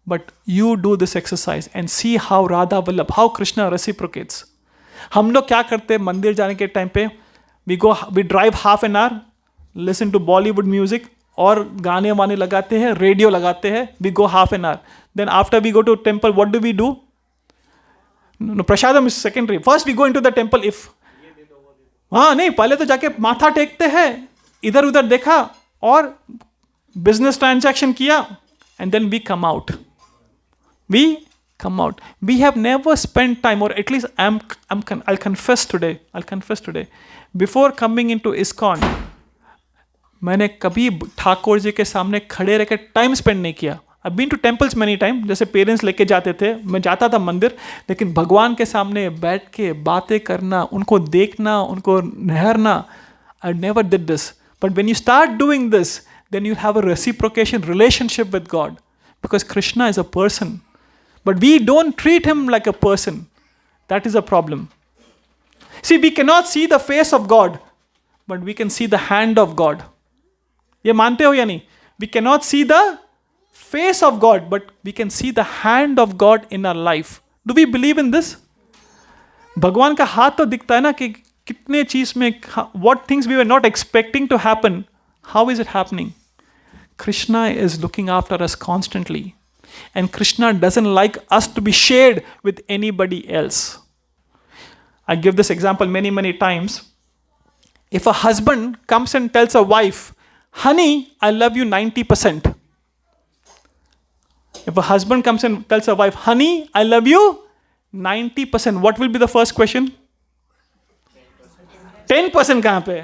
S1: But you do this exercise and see how Radha Vallabh, how Krishna reciprocates. हम लोग क्या करते हैं मंदिर जाने के टाइम पे, we drive half an hour, listen to Bollywood music और गाने वाने लगाते हैं, रेडियो लगाते हैं, we go half an hour. Then after we go to temple, what do? No, prasadam is secondary. First we go into the temple if नहीं, पहले तो जाके माथा टेकते हैं, इधर उधर देखा और business transaction किया, and then we come out. We have never spent time, or at least I'll confess today. Before coming into ISKCON, मैंने कभी ठाकुर जी के सामने खड़े रहकर टाइम स्पेंड नहीं किया. I've been to temples many times, जैसे पेरेंट्स लेके जाते थे, मैं जाता था मंदिर, लेकिन भगवान के सामने बैठ के बातें करना, उनको देखना, उनको निहारना, I never did this. But when you start doing this, then you have a reciprocation relationship with God, because Krishna is a person. But we don't treat him like a person. That is a problem. See, we cannot see the face of God, but we can see the hand of God. ये मानते हो या नहीं? We cannot see the face of God, but we can see the hand of God in our life. Do we believe in this? भगवान का हाथ तो दिखता है ना कि कितने चीज में, what things we were not expecting to happen, how is it happening? Krishna is looking after us constantly. And Krishna doesn't like us to be shared with anybody else. I give this example many times. If a husband comes and tells a wife, honey, I love you 90%. If a husband comes and tells a wife, honey, I love you 90%, what will be the first question? 10% kahan pe?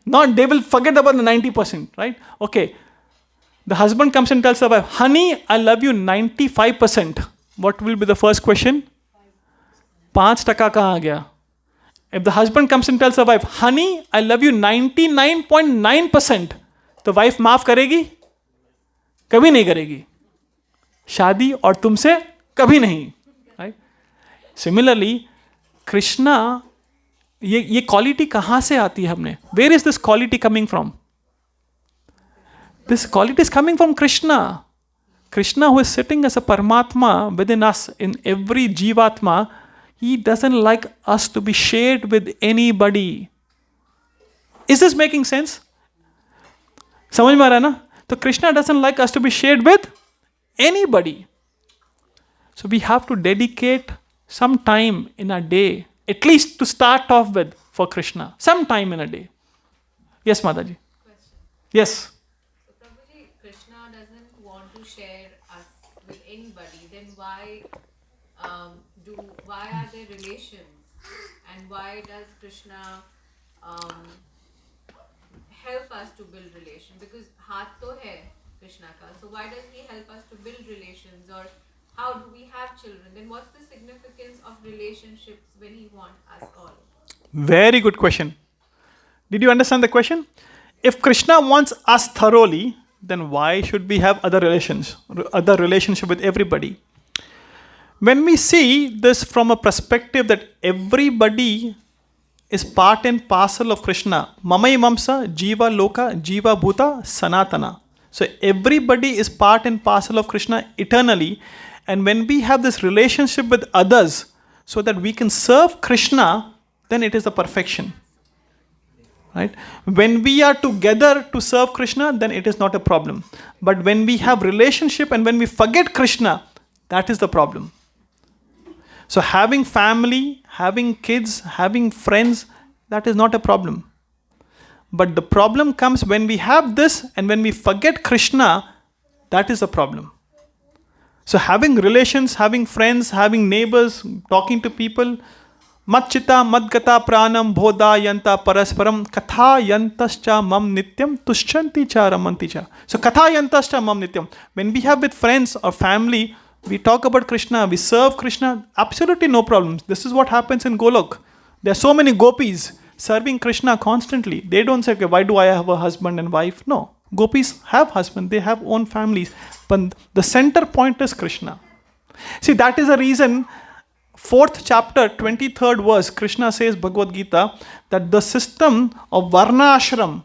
S1: Not, they will forget about the 90%, right? Okay. The husband comes and tells the wife, honey, I love you 95%. What will be the first question? 5% kahan aa gaya? If the husband comes and tells the wife, honey, I love you 99.9%, तो wife माफ करेगी? कभी नहीं करेगी. शादी और तुमसे कभी नहीं. Right? Similarly, Krishna, ये quality कहाँ से आती है हमने? Where is this quality coming from? This quality is coming from Krishna. Krishna, who is sitting as a Paramatma within us, in every Jivatma, he doesn't like us to be shared with anybody. Is this making sense? समझ में आ रहा है ना? So Krishna doesn't like us to be shared with anybody. So we have to dedicate some time in a day, at least to start off with, for Krishna. Some time in a day. Yes, Mataji.
S3: Question.
S1: Yes.
S3: So Prabhuji, Krishna doesn't want to share us with anybody. Then why are there relations? And why does Krishna help us to build relation? Because heart to hai Krishna ka. So why does he help us to build relations? Or how do we have children? Then what's the significance of relationships when he wants us all?
S1: Very good question. Did you understand the question? If Krishna wants us thoroughly, then why should we have other relationship with everybody? When we see this from a perspective that everybody is part and parcel of Krishna, Mamai Mamsa, Jiva Loka, Jiva Bhuta, Sanatana. So everybody is part and parcel of Krishna eternally. And when we have this relationship with others so that we can serve Krishna, then it is the perfection. Right? When we are together to serve Krishna, then it is not a problem. But when we have relationship and when we forget Krishna, that is the problem. So having family, having kids, having friends, that is not a problem. But the problem comes when we have this and when we forget Krishna, that is the problem. So having relations, having friends, having neighbors, talking to people, Matchita madgata pranam bodha yanta parasparam katha yantascha mam nityam tushchanti cha ramanti cha. So katha yantascha mam nityam. When we have with friends or family, we talk about Krishna, we serve Krishna, absolutely no problems. This is what happens in Golok. There are so many gopis serving Krishna constantly. They don't say, okay, why do I have a husband and wife? No. Gopis have husband, they have own families. But the center point is Krishna. See, that is the reason 4th chapter, 23rd verse, Krishna says, Bhagavad Gita, that the system of Varna Ashram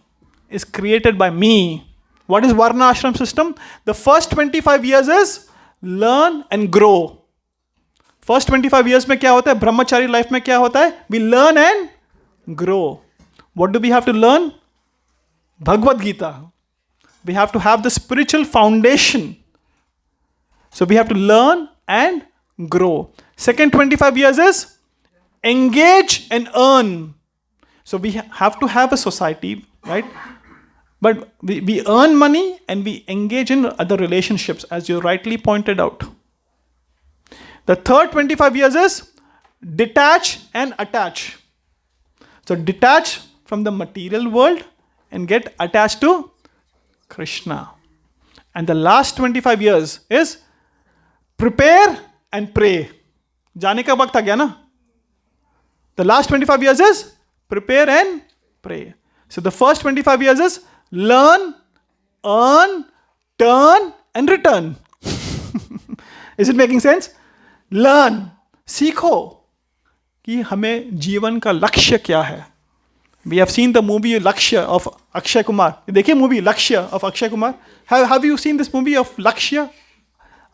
S1: is created by me. What is Varna Ashram system? The first 25 years is learn and grow. First 25 years में क्या होता है? Brahmachari life में क्या होता है? We learn and grow. What do we have to learn? Bhagavad Gita. We have to have the spiritual foundation. So we have to learn and grow. Second 25 years is engage and earn. So we have to have a society, right? But we earn money and we engage in other relationships, as you rightly pointed out. The third 25 years is detach and attach. So detach from the material world and get attached to Krishna. And the last 25 years is prepare and pray. जाने का वक्त आ गया ना? The last 25 years is prepare and pray. So the first 25 years is learn, earn, turn and return. Is it making sense? Learn. सीखो कि हमें जीवन का लक्ष्य क्या है. We have seen the movie Lakshya of Akshay Kumar. देखिए movie Lakshya of Akshay Kumar. Have you seen this movie of Lakshya?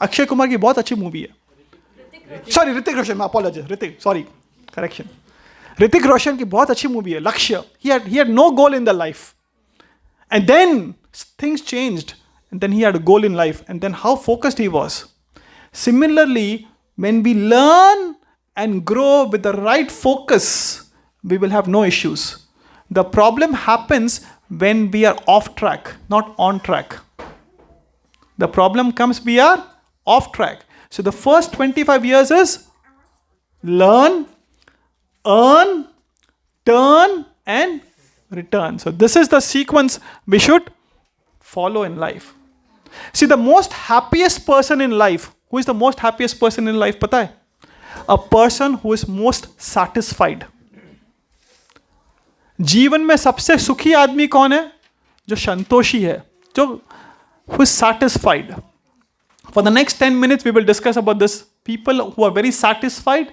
S1: Akshay Kumar की बहुत अच्छी मूवी है. सॉरी ऋतिक रोशन, मैं apologize. Hrithik, sorry, correction. Hrithik Roshan की बहुत अच्छी मूवी है लक्ष्य. He had no goal in the life. And then things changed. And then he had a goal in life. And then how focused he was. Similarly, when we learn and grow with the right focus, we will have no issues. The problem happens when we are off track, not on track. The problem comes we are off track. So the first 25 years is learn, earn, turn and return. So this is the sequence we should follow in life. See, the most happiest person in life, who is the most happiest person in life, पता है? A person who is most satisfied. जीवन में सबसे सुखी आदमी कौन है? जो संतोषी है, जो who is satisfied. For the next 10 minutes, we will discuss about this. People who are very satisfied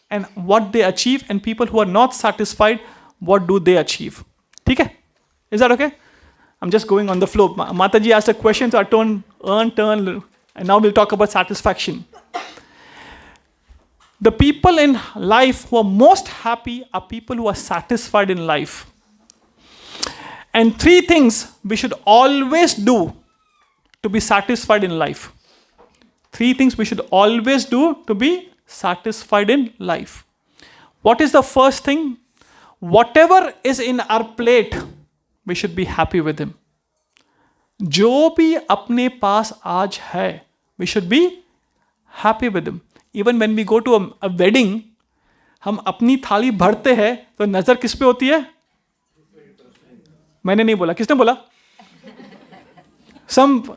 S1: and what they achieve, and people who are not satisfied, what do they achieve. ठीक है? Is that okay? I'm just going on the flow. Mataji asked a question, so I turn, and now we'll talk about satisfaction. The people in life who are most happy are people who are satisfied in life. And 3 things we should always do to be satisfied in life. 3 things we should always do to be satisfied in life. What is the first thing? Whatever is in our plate, we should be happy with him. जो भी अपने पास आज है, we should be happy with him. Even when we go to a wedding, हम अपनी थाली भरते हैं तो नजर किस पे होती है? मैंने नहीं बोला, किसने बोला?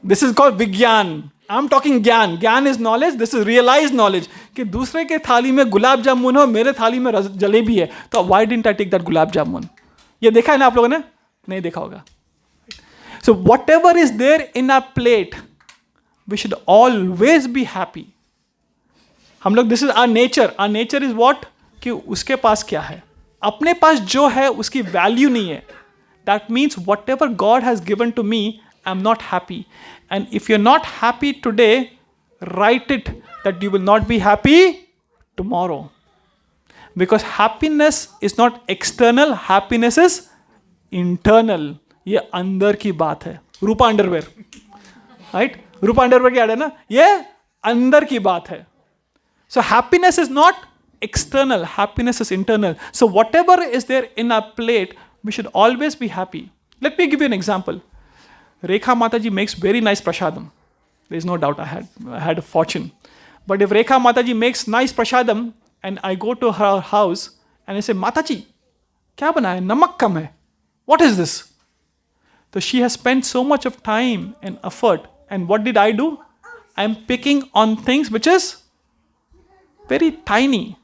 S1: This is called विज्ञान. I'm talking ज्ञान. ज्ञान is knowledge. This is realized knowledge. कि दूसरे के थाली में गुलाब जामुन हो, मेरे थाली में जलेबी है, तो why didn't I take that gulab jamun? ये देखा है ना आप लोगों ने? नहीं देखा होगा. So whatever is there in our plate, we should always be happy. हम लोग, this is our nature. Our nature is what? कि उसके पास क्या है? अपने पास जो है उसकी वैल्यू नहीं है. That means whatever God has given to me, I'm not happy. And if you're not happy today, write it that you will not be happy tomorrow. Because happiness is not external, happiness is internal. ये अंदर की बात है. रूपा underwear, right? रूपा underwear क्या है ना? ये अंदर की बात है. So happiness is not external, happiness is internal. So whatever is there in our plate, we should always be happy. Let me give you an example. Rekha Mataji makes very nice prasadam. There is no doubt I had a fortune. But if Rekha Mataji makes nice prasadam and I go to her house and I say, Mataji, kya bana hai? Namak kam hai. What is this? So she has spent so much of time and effort. And what did I do? I'm picking on things which is very tiny.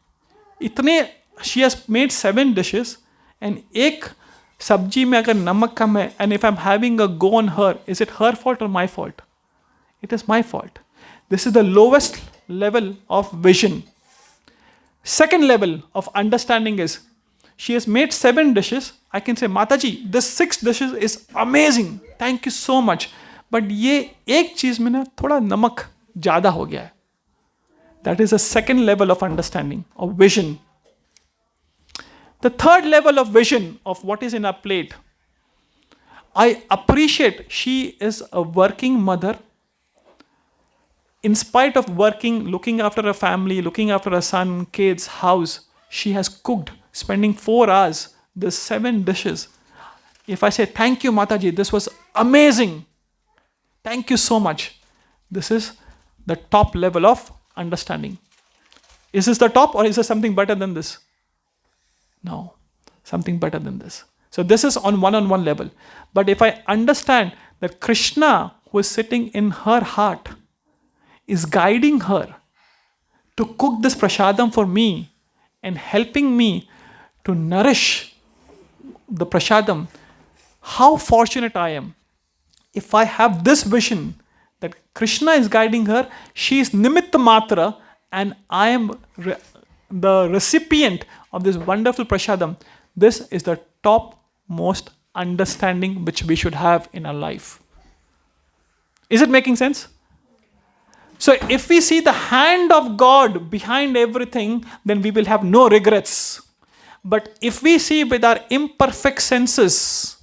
S1: She has made 7 dishes and एक सब्जी में अगर नमक कम है, and if I'm having a go on her, is it her fault or my fault? It is my fault. This is the lowest level of vision. Second level of understanding is, she has made 7 dishes. I can say, Mataji, this 6 dishes is amazing. Thank you so much. But ये एक चीज में ना थोड़ा नमक ज़्यादा हो गया है. That is a second level of understanding, of vision. The third level of vision of what is in our plate. I appreciate she is a working mother. In spite of working, looking after her family, looking after her son, kids, house, she has cooked, spending 4 hours, the 7 dishes. If I say, thank you, Mataji, this was amazing. Thank you so much. This is the top level of understanding. Is this the top or is there something better than this? No, something better than this. So this is on one-on-one level. But if I understand that Krishna, who is sitting in her heart, is guiding her to cook this prasadam for me and helping me to nourish the prasadam, how fortunate I am. If I have this vision that Krishna is guiding her, she is nimitta matra, and I am the recipient of this wonderful prasadam. This is the topmost understanding which we should have in our life. Is it making sense? So if we see the hand of God behind everything, then we will have no regrets. But if we see with our imperfect senses,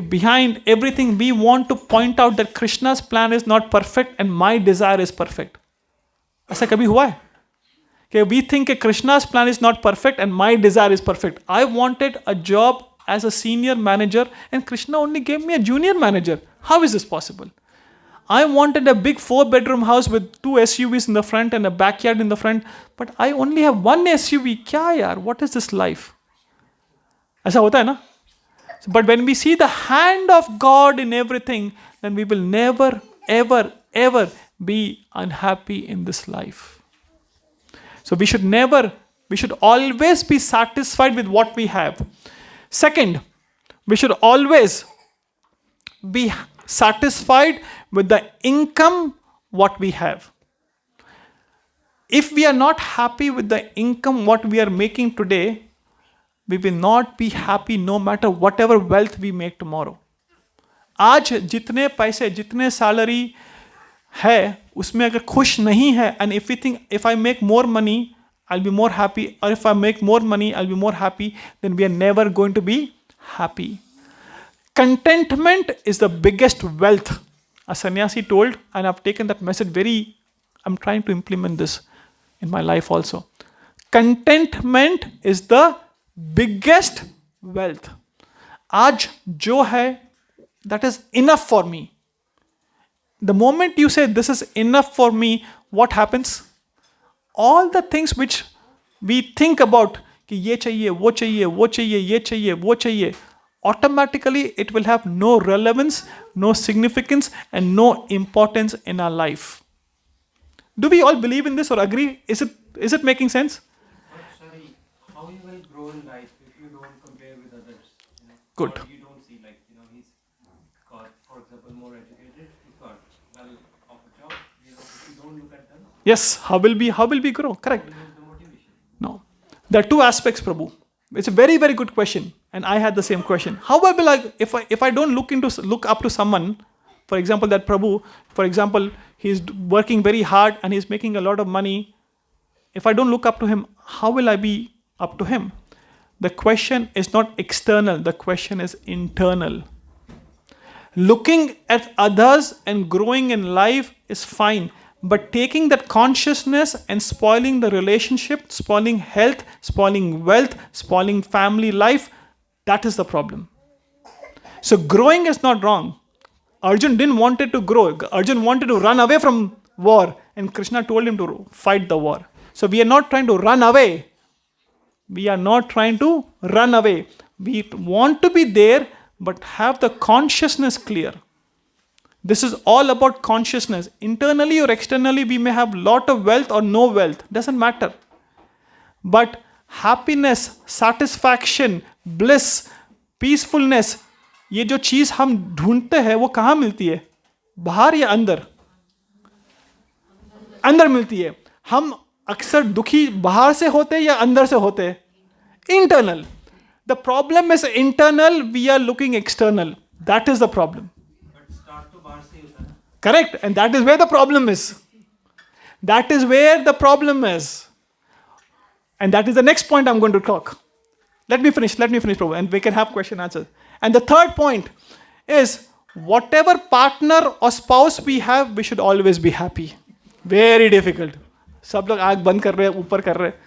S1: behind everything, we want to point out that Krishna's plan is not perfect and my desire is perfect. ऐसा कभी हुआ है? कि we think that Krishna's plan is not perfect and my desire is perfect. I wanted a job as a senior manager and Krishna only gave me a junior manager. How is this possible? I wanted a big 4-bedroom house with 2 SUVs in the front and a backyard in the front, but I only have 1 SUV. क्या यार? What is this life? ऐसा होता है ना? But when we see the hand of God in everything, then we will never, ever, ever be unhappy in this life. So we should always be satisfied with what we have. Second, we should always be satisfied with the income what we have. If we are not happy with the income what we are making today, we will not be happy no matter whatever wealth we make tomorrow. आज जितने पैसे, जितने salary है, उसमें अगर खुश नहीं है, and if we think if I make more money, I'll be more happy, or if I make more money, I'll be more happy, then we are never going to be happy. Contentment is the biggest wealth. A sannyasi told, and I've taken that message very I'm trying to implement this in my life also. Contentment is the biggest wealth. आज जो है, that is enough for me. The moment you say this is enough for me, what happens? All the things which we think about, कि ये चाहिए, वो चाहिए, वो चाहिए, ये चाहिए, वो चाहिए, automatically it will have no relevance, no significance, and no importance in our life. Do we all believe in this or agree? Is it making sense?
S7: Sorry, how you will grow in life if you don't compare with others?
S1: Good.
S7: Or you don't see he's got, for example, more educated, he's got well of a job. If you don't look at them,
S1: Yes. How will we grow? Correct.
S7: you lose the motivation.
S1: No. There are two aspects, Prabhu. It's a very, very good question. And I had the same question. How will I be like, if I don't look up to someone, for example, that Prabhu, for example, he's working very hard and he's making a lot of money. If I don't look up to him, how will I be up to him? The question is not external. The question is internal. Looking at others and growing in life is fine. But taking that consciousness and spoiling the relationship, spoiling health, spoiling wealth, spoiling family life, that is the problem. So growing is not wrong. Arjun didn't want it to grow. Arjun wanted to run away from war. And Krishna told him to fight the war. So we are not trying to run away. We are not trying to run away. We want to be there, but have the consciousness clear. This is all about consciousness. Internally or externally, we may have lot of wealth or no wealth. Doesn't matter. But happiness, satisfaction, bliss, peacefulness, ये जो चीज़ हम ढूंढते हैं वो कहाँ मिलती है? बाहर या अंदर? अंदर मिलती है. हम अक्सर दुखी बाहर से होते या अंदर से होते? Internal. The problem is internal. We are looking external. That is the problem. Correct. And that is where the problem is. That is where the problem is. And that is the next point I'm going to talk. Let me finish, Prabhu, and we can have question answers. And the third point is, whatever partner or spouse we have, we should always be happy. Very difficult. सब लोग आँख बंद कर रहे हैं, ऊपर कर रहे हैं.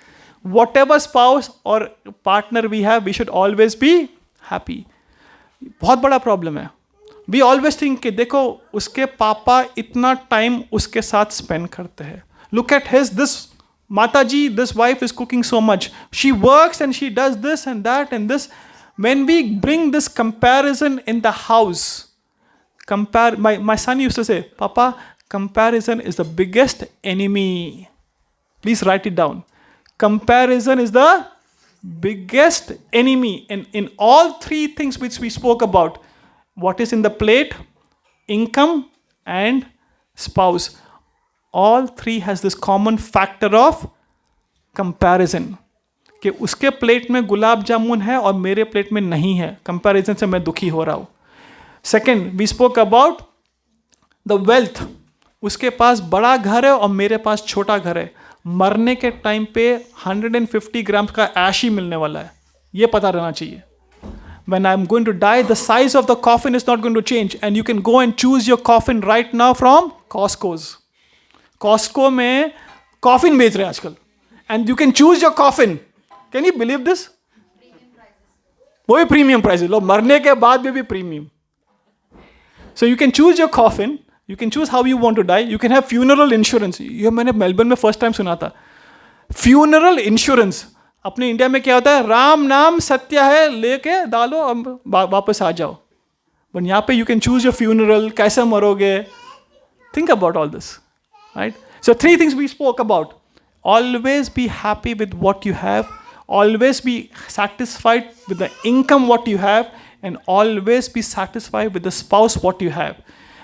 S1: Whatever spouse or partner we have, we should always be happy. बहुत बड़ा problem है. We always think कि देखो उसके पापा इतना टाइम उसके साथ स्पेंड करते हैं. Look at this Mataji, this wife is cooking so much. She works and she does this and that and this. When we bring this comparison in the house, my son used to say, Papa, comparison is the biggest enemy. Please write it down. Comparison is the biggest enemy. And in all three things which we spoke about, what is in the plate, income and spouse, all three has this common factor of comparison. कि उसके plate में गुलाब जामुन है और मेरे plate में नहीं है. Comparison से मैं दुखी हो रहा हूँ. Second, we spoke about the wealth. उसके पास बड़ा घर है और मेरे पास छोटा घर है. मरने के टाइम पे 150 ग्राम का ऐश ही मिलने वाला है. ये पता रहना चाहिए. When I'm going to die, the size of the coffin is not going to change. And you can go and choose your coffin right now from Costco's. Costco में coffin बेच रहे हैं आजकल. And you can choose your coffin. Can you believe this? वो भी premium price है. लो मरने के बाद भी premium. So you can choose your coffin. You can choose how you want to die. You can have funeral insurance. ये मैंने Melbourne में first time सुना था. Funeral insurance. अपने इंडिया में क्या होता है? राम नाम सत्य है, लेके डालो अब वापस आ जाओ. But यहाँ पे you can choose your funeral. कैसे मरोगे? Think about all this. Right? So 3 things we spoke about. Always be happy with what you have. Always be satisfied with the income what you have. And always be satisfied with the spouse what you have.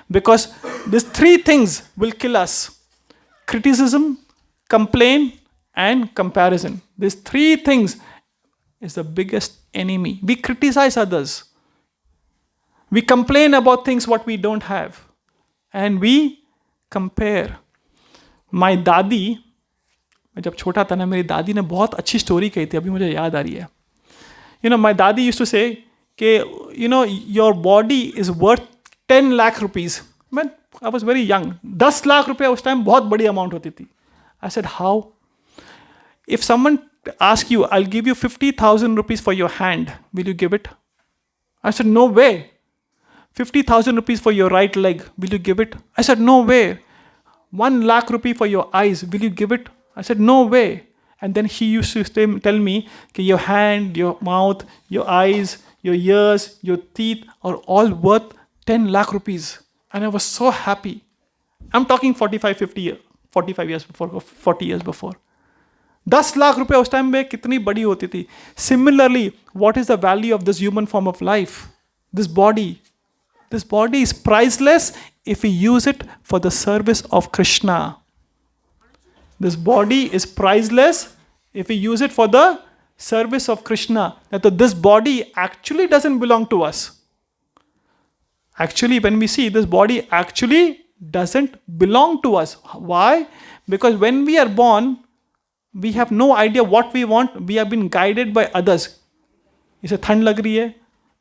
S1: Because these 3 things will kill us. Criticism, complaint, and comparison. These 3 things is the biggest enemy. We criticize others. We complain about things what we don't have. And we compare. My दादी, मैं जब छोटा था ना, मेरी दादी ने बहुत अच्छी स्टोरी कही थी, अभी मुझे याद आ रही है. My दादी used to say कि your body is worth 10 lakh rupees. मैं I was very young. 10 lakh रुपये उस टाइम बहुत बड़ी अमाउंट होती थी. I said how? If someone ask you, I'll give you 50,000 rupees for your hand, will you give it? I said, no way. 50,000 rupees for your right leg, will you give it? I said, no way. 1 lakh rupee for your eyes, will you give it? I said, no way. And then he used to tell me that your hand, your mouth, your eyes, your ears, your teeth are all worth 10 lakh rupees. And I was so happy. I'm talking 45 years before, 40 years before. 10 lakh रुपए उस time में कितनी बड़ी होती थी. Similarly, what is the value of this human form of life? This body is priceless if we use it for the service of Krishna. This body is priceless if we use it for the service of Krishna. That this body actually doesn't belong to us. Actually, when we see, this body actually doesn't belong to us. Why? Because when we are born, we have no idea what we want. We have been guided by others. इसे ठंड लग रही है,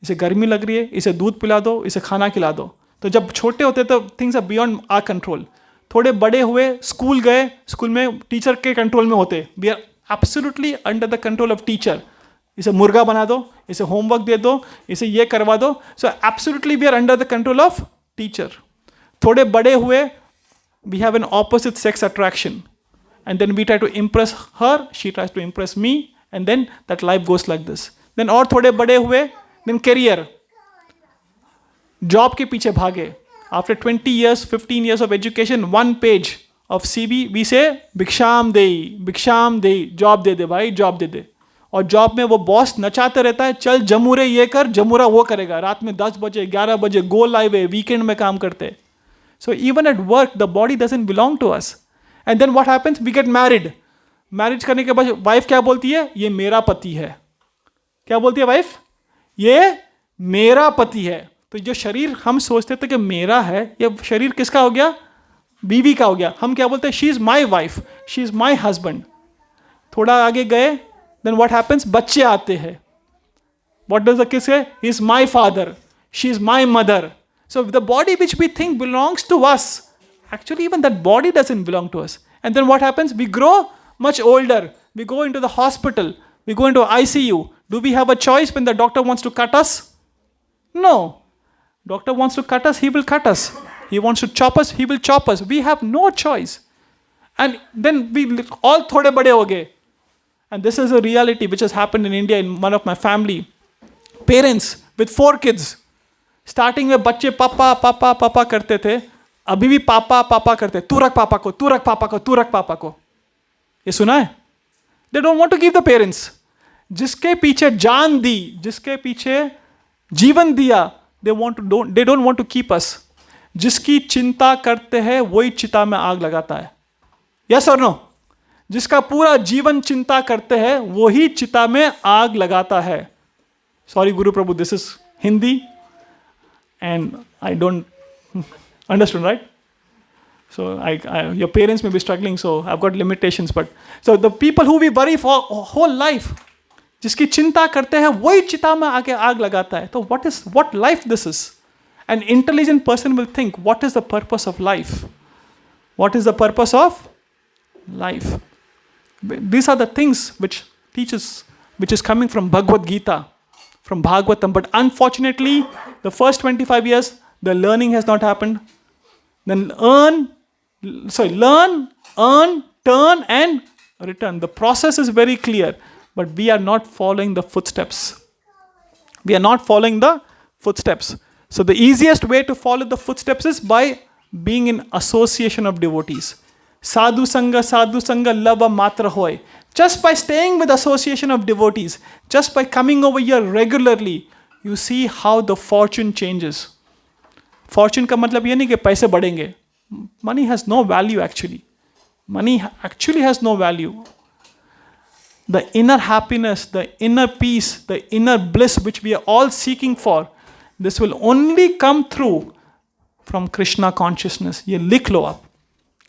S1: इसे गर्मी लग रही है, इसे दूध पिला दो, इसे खाना खिला दो. तो जब छोटे होते तो things are beyond our control. थोड़े बड़े हुए, स्कूल गए, स्कूल में टीचर के कंट्रोल में होते. We are absolutely under the control of teacher. इसे मुर्गा बना दो, इसे होमवर्क दे दो, इसे ये करवा दो. So absolutely we are under the control of teacher. थोड़े बड़े हुए, we have an opposite sex attraction. And then we try to impress her, she tries to impress me, and then that life goes like this. Then और थोड़े बड़े हुए, then career. Job के पीछे भागे. After 20 years, 15 years of education, 1 page of CV, we say, भिक्षाम they, job दे दे भाई, job दे दे. और job में वो बॉस नचाते रहता है, चल जमूरे ये कर, जमूरा वो करेगा. रात में 10 बजे, 11 बजे, गो लाइव है, वीकेंड में काम करते. So even at work, the body doesn't belong to us. And then what happens? We get married. Marriage करने के बाद वाइफ क्या बोलती है? ये मेरा पति है. क्या बोलती है वाइफ? ये मेरा पति है. तो जो शरीर हम सोचते थे कि मेरा है, ये शरीर किसका हो गया? बीवी का हो गया. हम क्या बोलते हैं? She is my wife, she is my husband. थोड़ा आगे गए, देन व्हाट हैपेंस? बच्चे आते हैं. What does the kid say? He is my father, she is my mother. So the body which we think belongs to us, actually even that body doesn't belong to us. And then what happens? We grow much older. We go into the hospital. We go into ICU. Do we have a choice when the doctor wants to cut us? No. Doctor wants to cut us, he will cut us. He wants to chop us, he will chop us. We have no choice. And then we all thode bade ho gaye. And this is a reality which has happened in India in one of my family. Parents with 4 kids. Starting में बच्चे पापा पापा पापा करते थे. अभी भी पापा पापा करते. तू रख पापा को, तू रख पापा को, तू रख पापा को. ये सुना है? They don't want to give the parents. जिसके पीछे जान दी, जिसके पीछे जीवन दिया, they don't want to keep us. जिसकी चिंता करते हैं वही चिता में आग लगाता है. यस और नो? जिसका पूरा जीवन चिंता करते हैं वही चिता में आग लगाता है. Sorry Guru Prabhu, this is Hindi and I don't understood, right? So your parents may be struggling, so I've got limitations. But so the people who we worry for whole life, जिसकी चिंता करते हैं वही चिता में आके आग लगाता है. तो what life this is? An intelligent person will think, what is the purpose of life? What is the purpose of life? These are the things which is coming from Bhagavad Gita, from Bhagavatam. But unfortunately, the first 25 years, the learning has not happened. Then learn, earn, turn and return. The process is very clear, but we are not following the footsteps. We are not following the footsteps. So the easiest way to follow the footsteps is by being in association of devotees. Sadhu Sangha, lava matra hoy. Just by staying with association of devotees, just by coming over here regularly, you see how the fortune changes. Fortune का मतलब ये नहीं कि पैसे बढ़ेंगे. Money has no value actually. Money actually has no value. The inner happiness, the inner peace, the inner bliss which we are all seeking for, this will only come through from Krishna consciousness. ये लिख लो आप.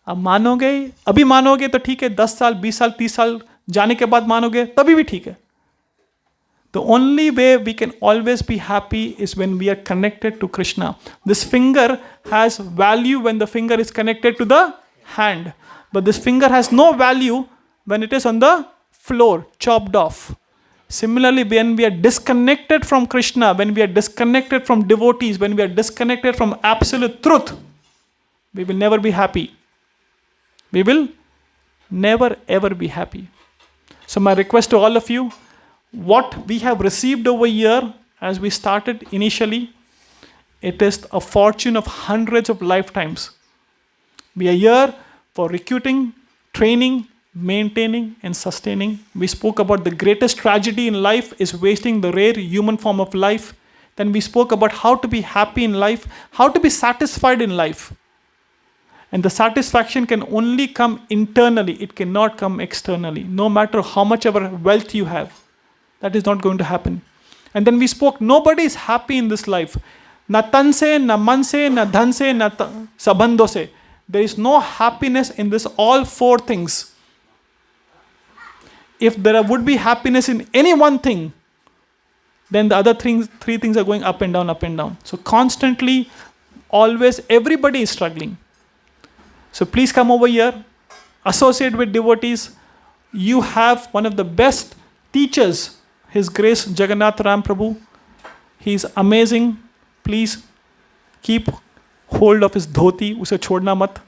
S1: अब मानोगे, अभी मानोगे तो ठीक है, 10 साल 20 साल 30 साल जाने के बाद मानोगे तभी भी ठीक है. The only way we can always be happy is when we are connected to Krishna. This finger has value when the finger is connected to the hand. But this finger has no value when it is on the floor, chopped off. Similarly, when we are disconnected from Krishna, when we are disconnected from devotees, when we are disconnected from absolute truth, we will never be happy. We will never ever be happy. So my request to all of you, what we have received over here as we started initially, it is a fortune of hundreds of lifetimes. We are here for recruiting, training, maintaining and sustaining. We spoke about the greatest tragedy in life is wasting the rare human form of life. Then we spoke about how to be happy in life, how to be satisfied in life. And the satisfaction can only come internally. It cannot come externally. No matter how much ever wealth you have, that is not going to happen. And then we spoke, nobody is happy in this life. Na tan se, na man se, na dhan se, na sabandho se. There is no happiness in this all four things. If there would be happiness in any one thing, then the other three things are going up and down, up and down. So constantly, always, everybody is struggling. So please come over here, associate with devotees. You have one of the best teachers, His Grace Jagannath Ram Prabhu. He is amazing. Please keep hold of his धोती, उसे छोड़ना मत.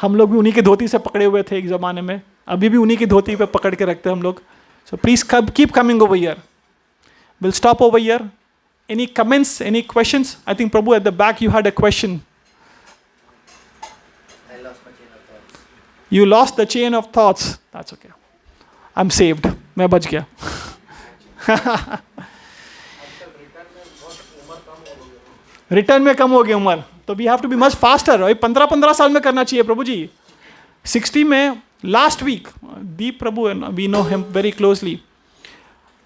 S1: हम लोग भी उन्हीं के धोती से पकड़े हुए थे एक ज़माने में. अभी भी उन्हीं की धोती पे पकड़ के रखते हैं हम लोग. So please keep coming over here. We'll stop over here. Any comments, any questions? I think Prabhu at the back you had a question.
S4: I lost my chain of thoughts.
S1: You lost the chain of thoughts. That's okay. I'm saved. मैं बच गया. Return में कम हो गई उम्र, तो we have to be much faster. 15 साल में करना चाहिए प्रभु जी. 60 में last week Deep Prabhu, we know him very closely.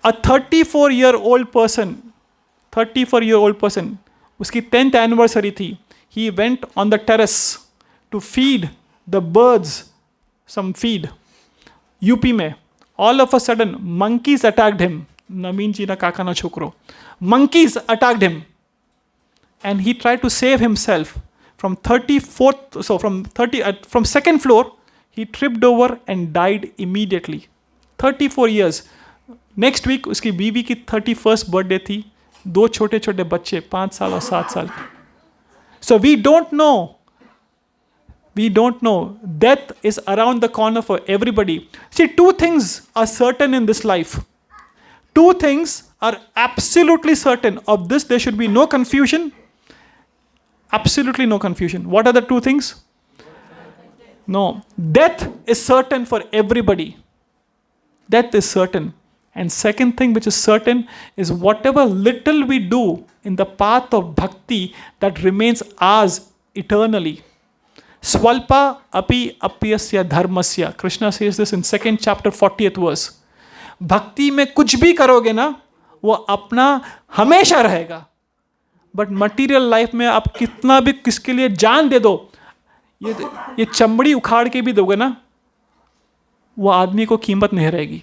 S1: A 34-year-old person, उसकी 10th एनिवर्सरी थी. He went on the terrace to feed the birds some feed. UP में all of a sudden monkeys attacked him. Naveen ji ना काका ना छोकरो. Monkeys attacked him. And he tried to save himself from 34th, so from second floor, he tripped over and died immediately. 34 years. Next week, उसकी बीवी की 31st birthday थी. 2 छोटे छोटे बच्चे, 5 साल और 7 साल. So we don't know. Death is around the corner for everybody. See, 2 things are certain in this life. 2 things are absolutely certain. Of this, there should be no confusion. Absolutely no confusion. What are the 2 things? No. Death is certain for everybody. Death is certain. And second thing which is certain is whatever little we do in the path of bhakti, that remains ours eternally. Swalpa api apyasya dharmasya. Krishna says this in 2nd chapter 40th verse. Bhakti में कुछ भी करोगे ना, वो अपना हमेशा रहेगा. But material life में आप कितना भी किसके लिए जान दे दो, ये चमड़ी उखाड़ के भी दोगे ना, वो आदमी को कीमत नहीं रहेगी.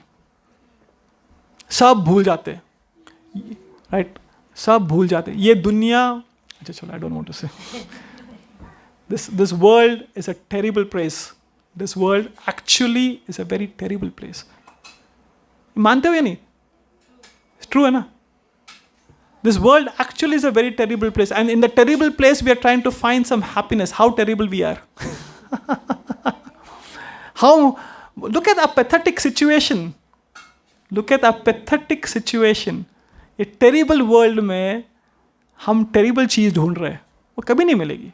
S1: सब भूल जाते, राइट? सब भूल जाते. ये दुनिया, अच्छा चलो, आई डोंट वांट टू से. This world is a terrible place. This world actually is a very terrible place. मानते हो या नहीं? ट्रू है ना? This world actually is a very terrible place. And in the terrible place, we are trying to find some happiness. How terrible we are. Look at our pathetic situation. Look at our pathetic situation. A terrible world में हम terrible चीज़ ढूंढ रहे हैं. वो कभी नहीं मिलेगी.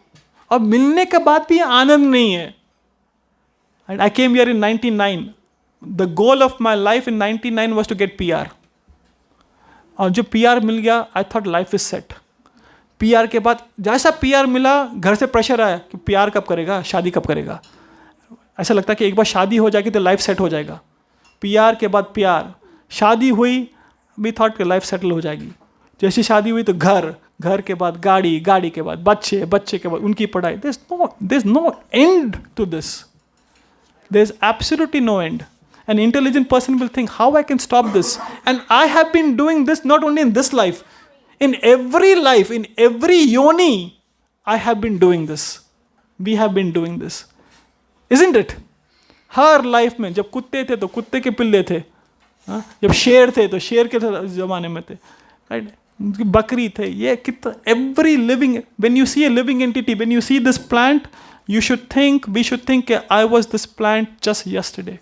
S1: और मिलने के बाद भी आनंद नहीं है. And I came here in 99. The goal of my life in 99 was to get PR. और जब PR मिल गया, I thought life is set. PR के बाद जैसा PR मिला, घर से प्रेशर आया कि PR कब करेगा, शादी कब करेगा. ऐसा लगता है कि एक बार शादी हो जाएगी तो लाइफ सेट हो जाएगा. PR के बाद PR, शादी हुई, वी थॉट कि लाइफ सेटल हो जाएगी. जैसी शादी हुई तो घर के बाद गाड़ी के बाद बच्चे के बाद उनकी पढ़ाई. There is no end to this. There is absolutely no end. An intelligent person will think, how I can stop this? And I have been doing this not only in this life, in every life, in every yoni, I have been doing this. We have been doing this. Isn't it? Her life में जब कुत्ते थे तो कुत्ते के पिल्ले थे, जब शेर थे तो शेर के ज़माने में थे, राइट? बकरी थे, ये कितना every living, when you see a living entity, when you see this plant, you should think, we should think, I was this plant just yesterday.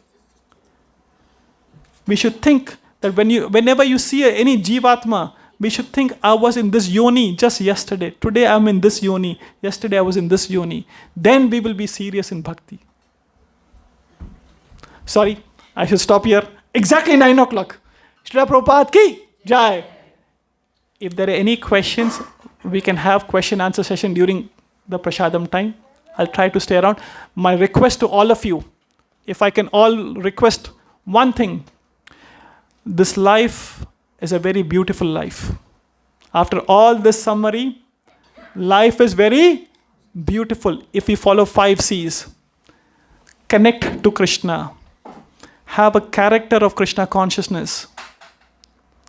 S1: We should think that whenever you see any Jivatma, we should think, I was in this yoni just yesterday. Today I'm in this yoni. Yesterday I was in this yoni. Then we will be serious in bhakti. Sorry, I should stop here. Exactly 9 o'clock. Srila Prabhupada ki jai. If there are any questions, we can have question answer session during the Prashadam time. I'll try to stay around. My request to all of you, if I can all request one thing, this life is a very beautiful life. After all this summary, life is very beautiful if we follow 5 C's. Connect to Krishna. Have a character of Krishna consciousness.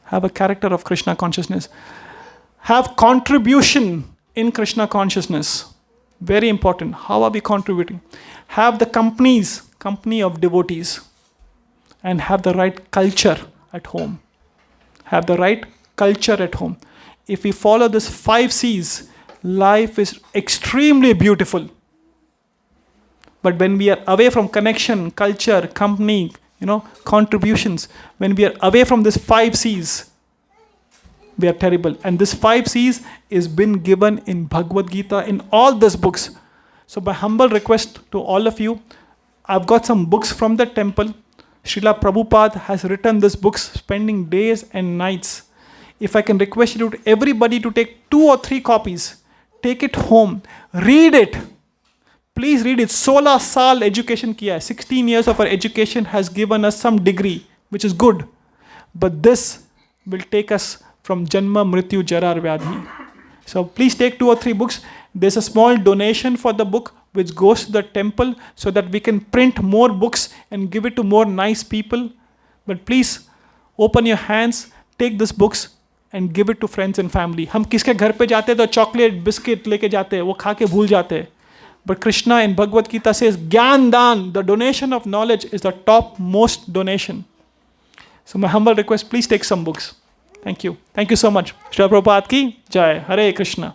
S1: Have a character of Krishna consciousness. Have contribution in Krishna consciousness. Very important. How are we contributing? Have the company of devotees. And have the right culture at home. Have the right culture at home. If we follow this 5 C's, life is extremely beautiful. But when we are away from connection, culture, company, contributions, when we are away from this 5 C's, we are terrible. And this 5 C's is been given in Bhagavad Gita, in all these books. So by humble request to all of you, I've got some books from the temple. Srila Prabhupada has written these books, spending days and nights. If I can request you to everybody to take 2 or 3 copies, take it home, read it. Please read it. 16 saal education kiya hai. 16 years of our education has given us some degree, which is good. But this will take us from Janma, Mrityu, Jara, Vyadhi. So please take 2 or 3 books. There's a small donation for the book which goes to the temple so that we can print more books and give it to more nice people. But please open your hands, take these books and give it to friends and family. हम किसके घर पे जाते हैं तो chocolate, biscuit लेके जाते हैं, वो खा के भूल जाते हैं. But Krishna in Bhagavad Gita says, Gyan Dan, the donation of knowledge is the top most donation. So my humble request, please take some books. Thank you. Thank you so much. Srila Prabhupada ki jai. Hare Krishna.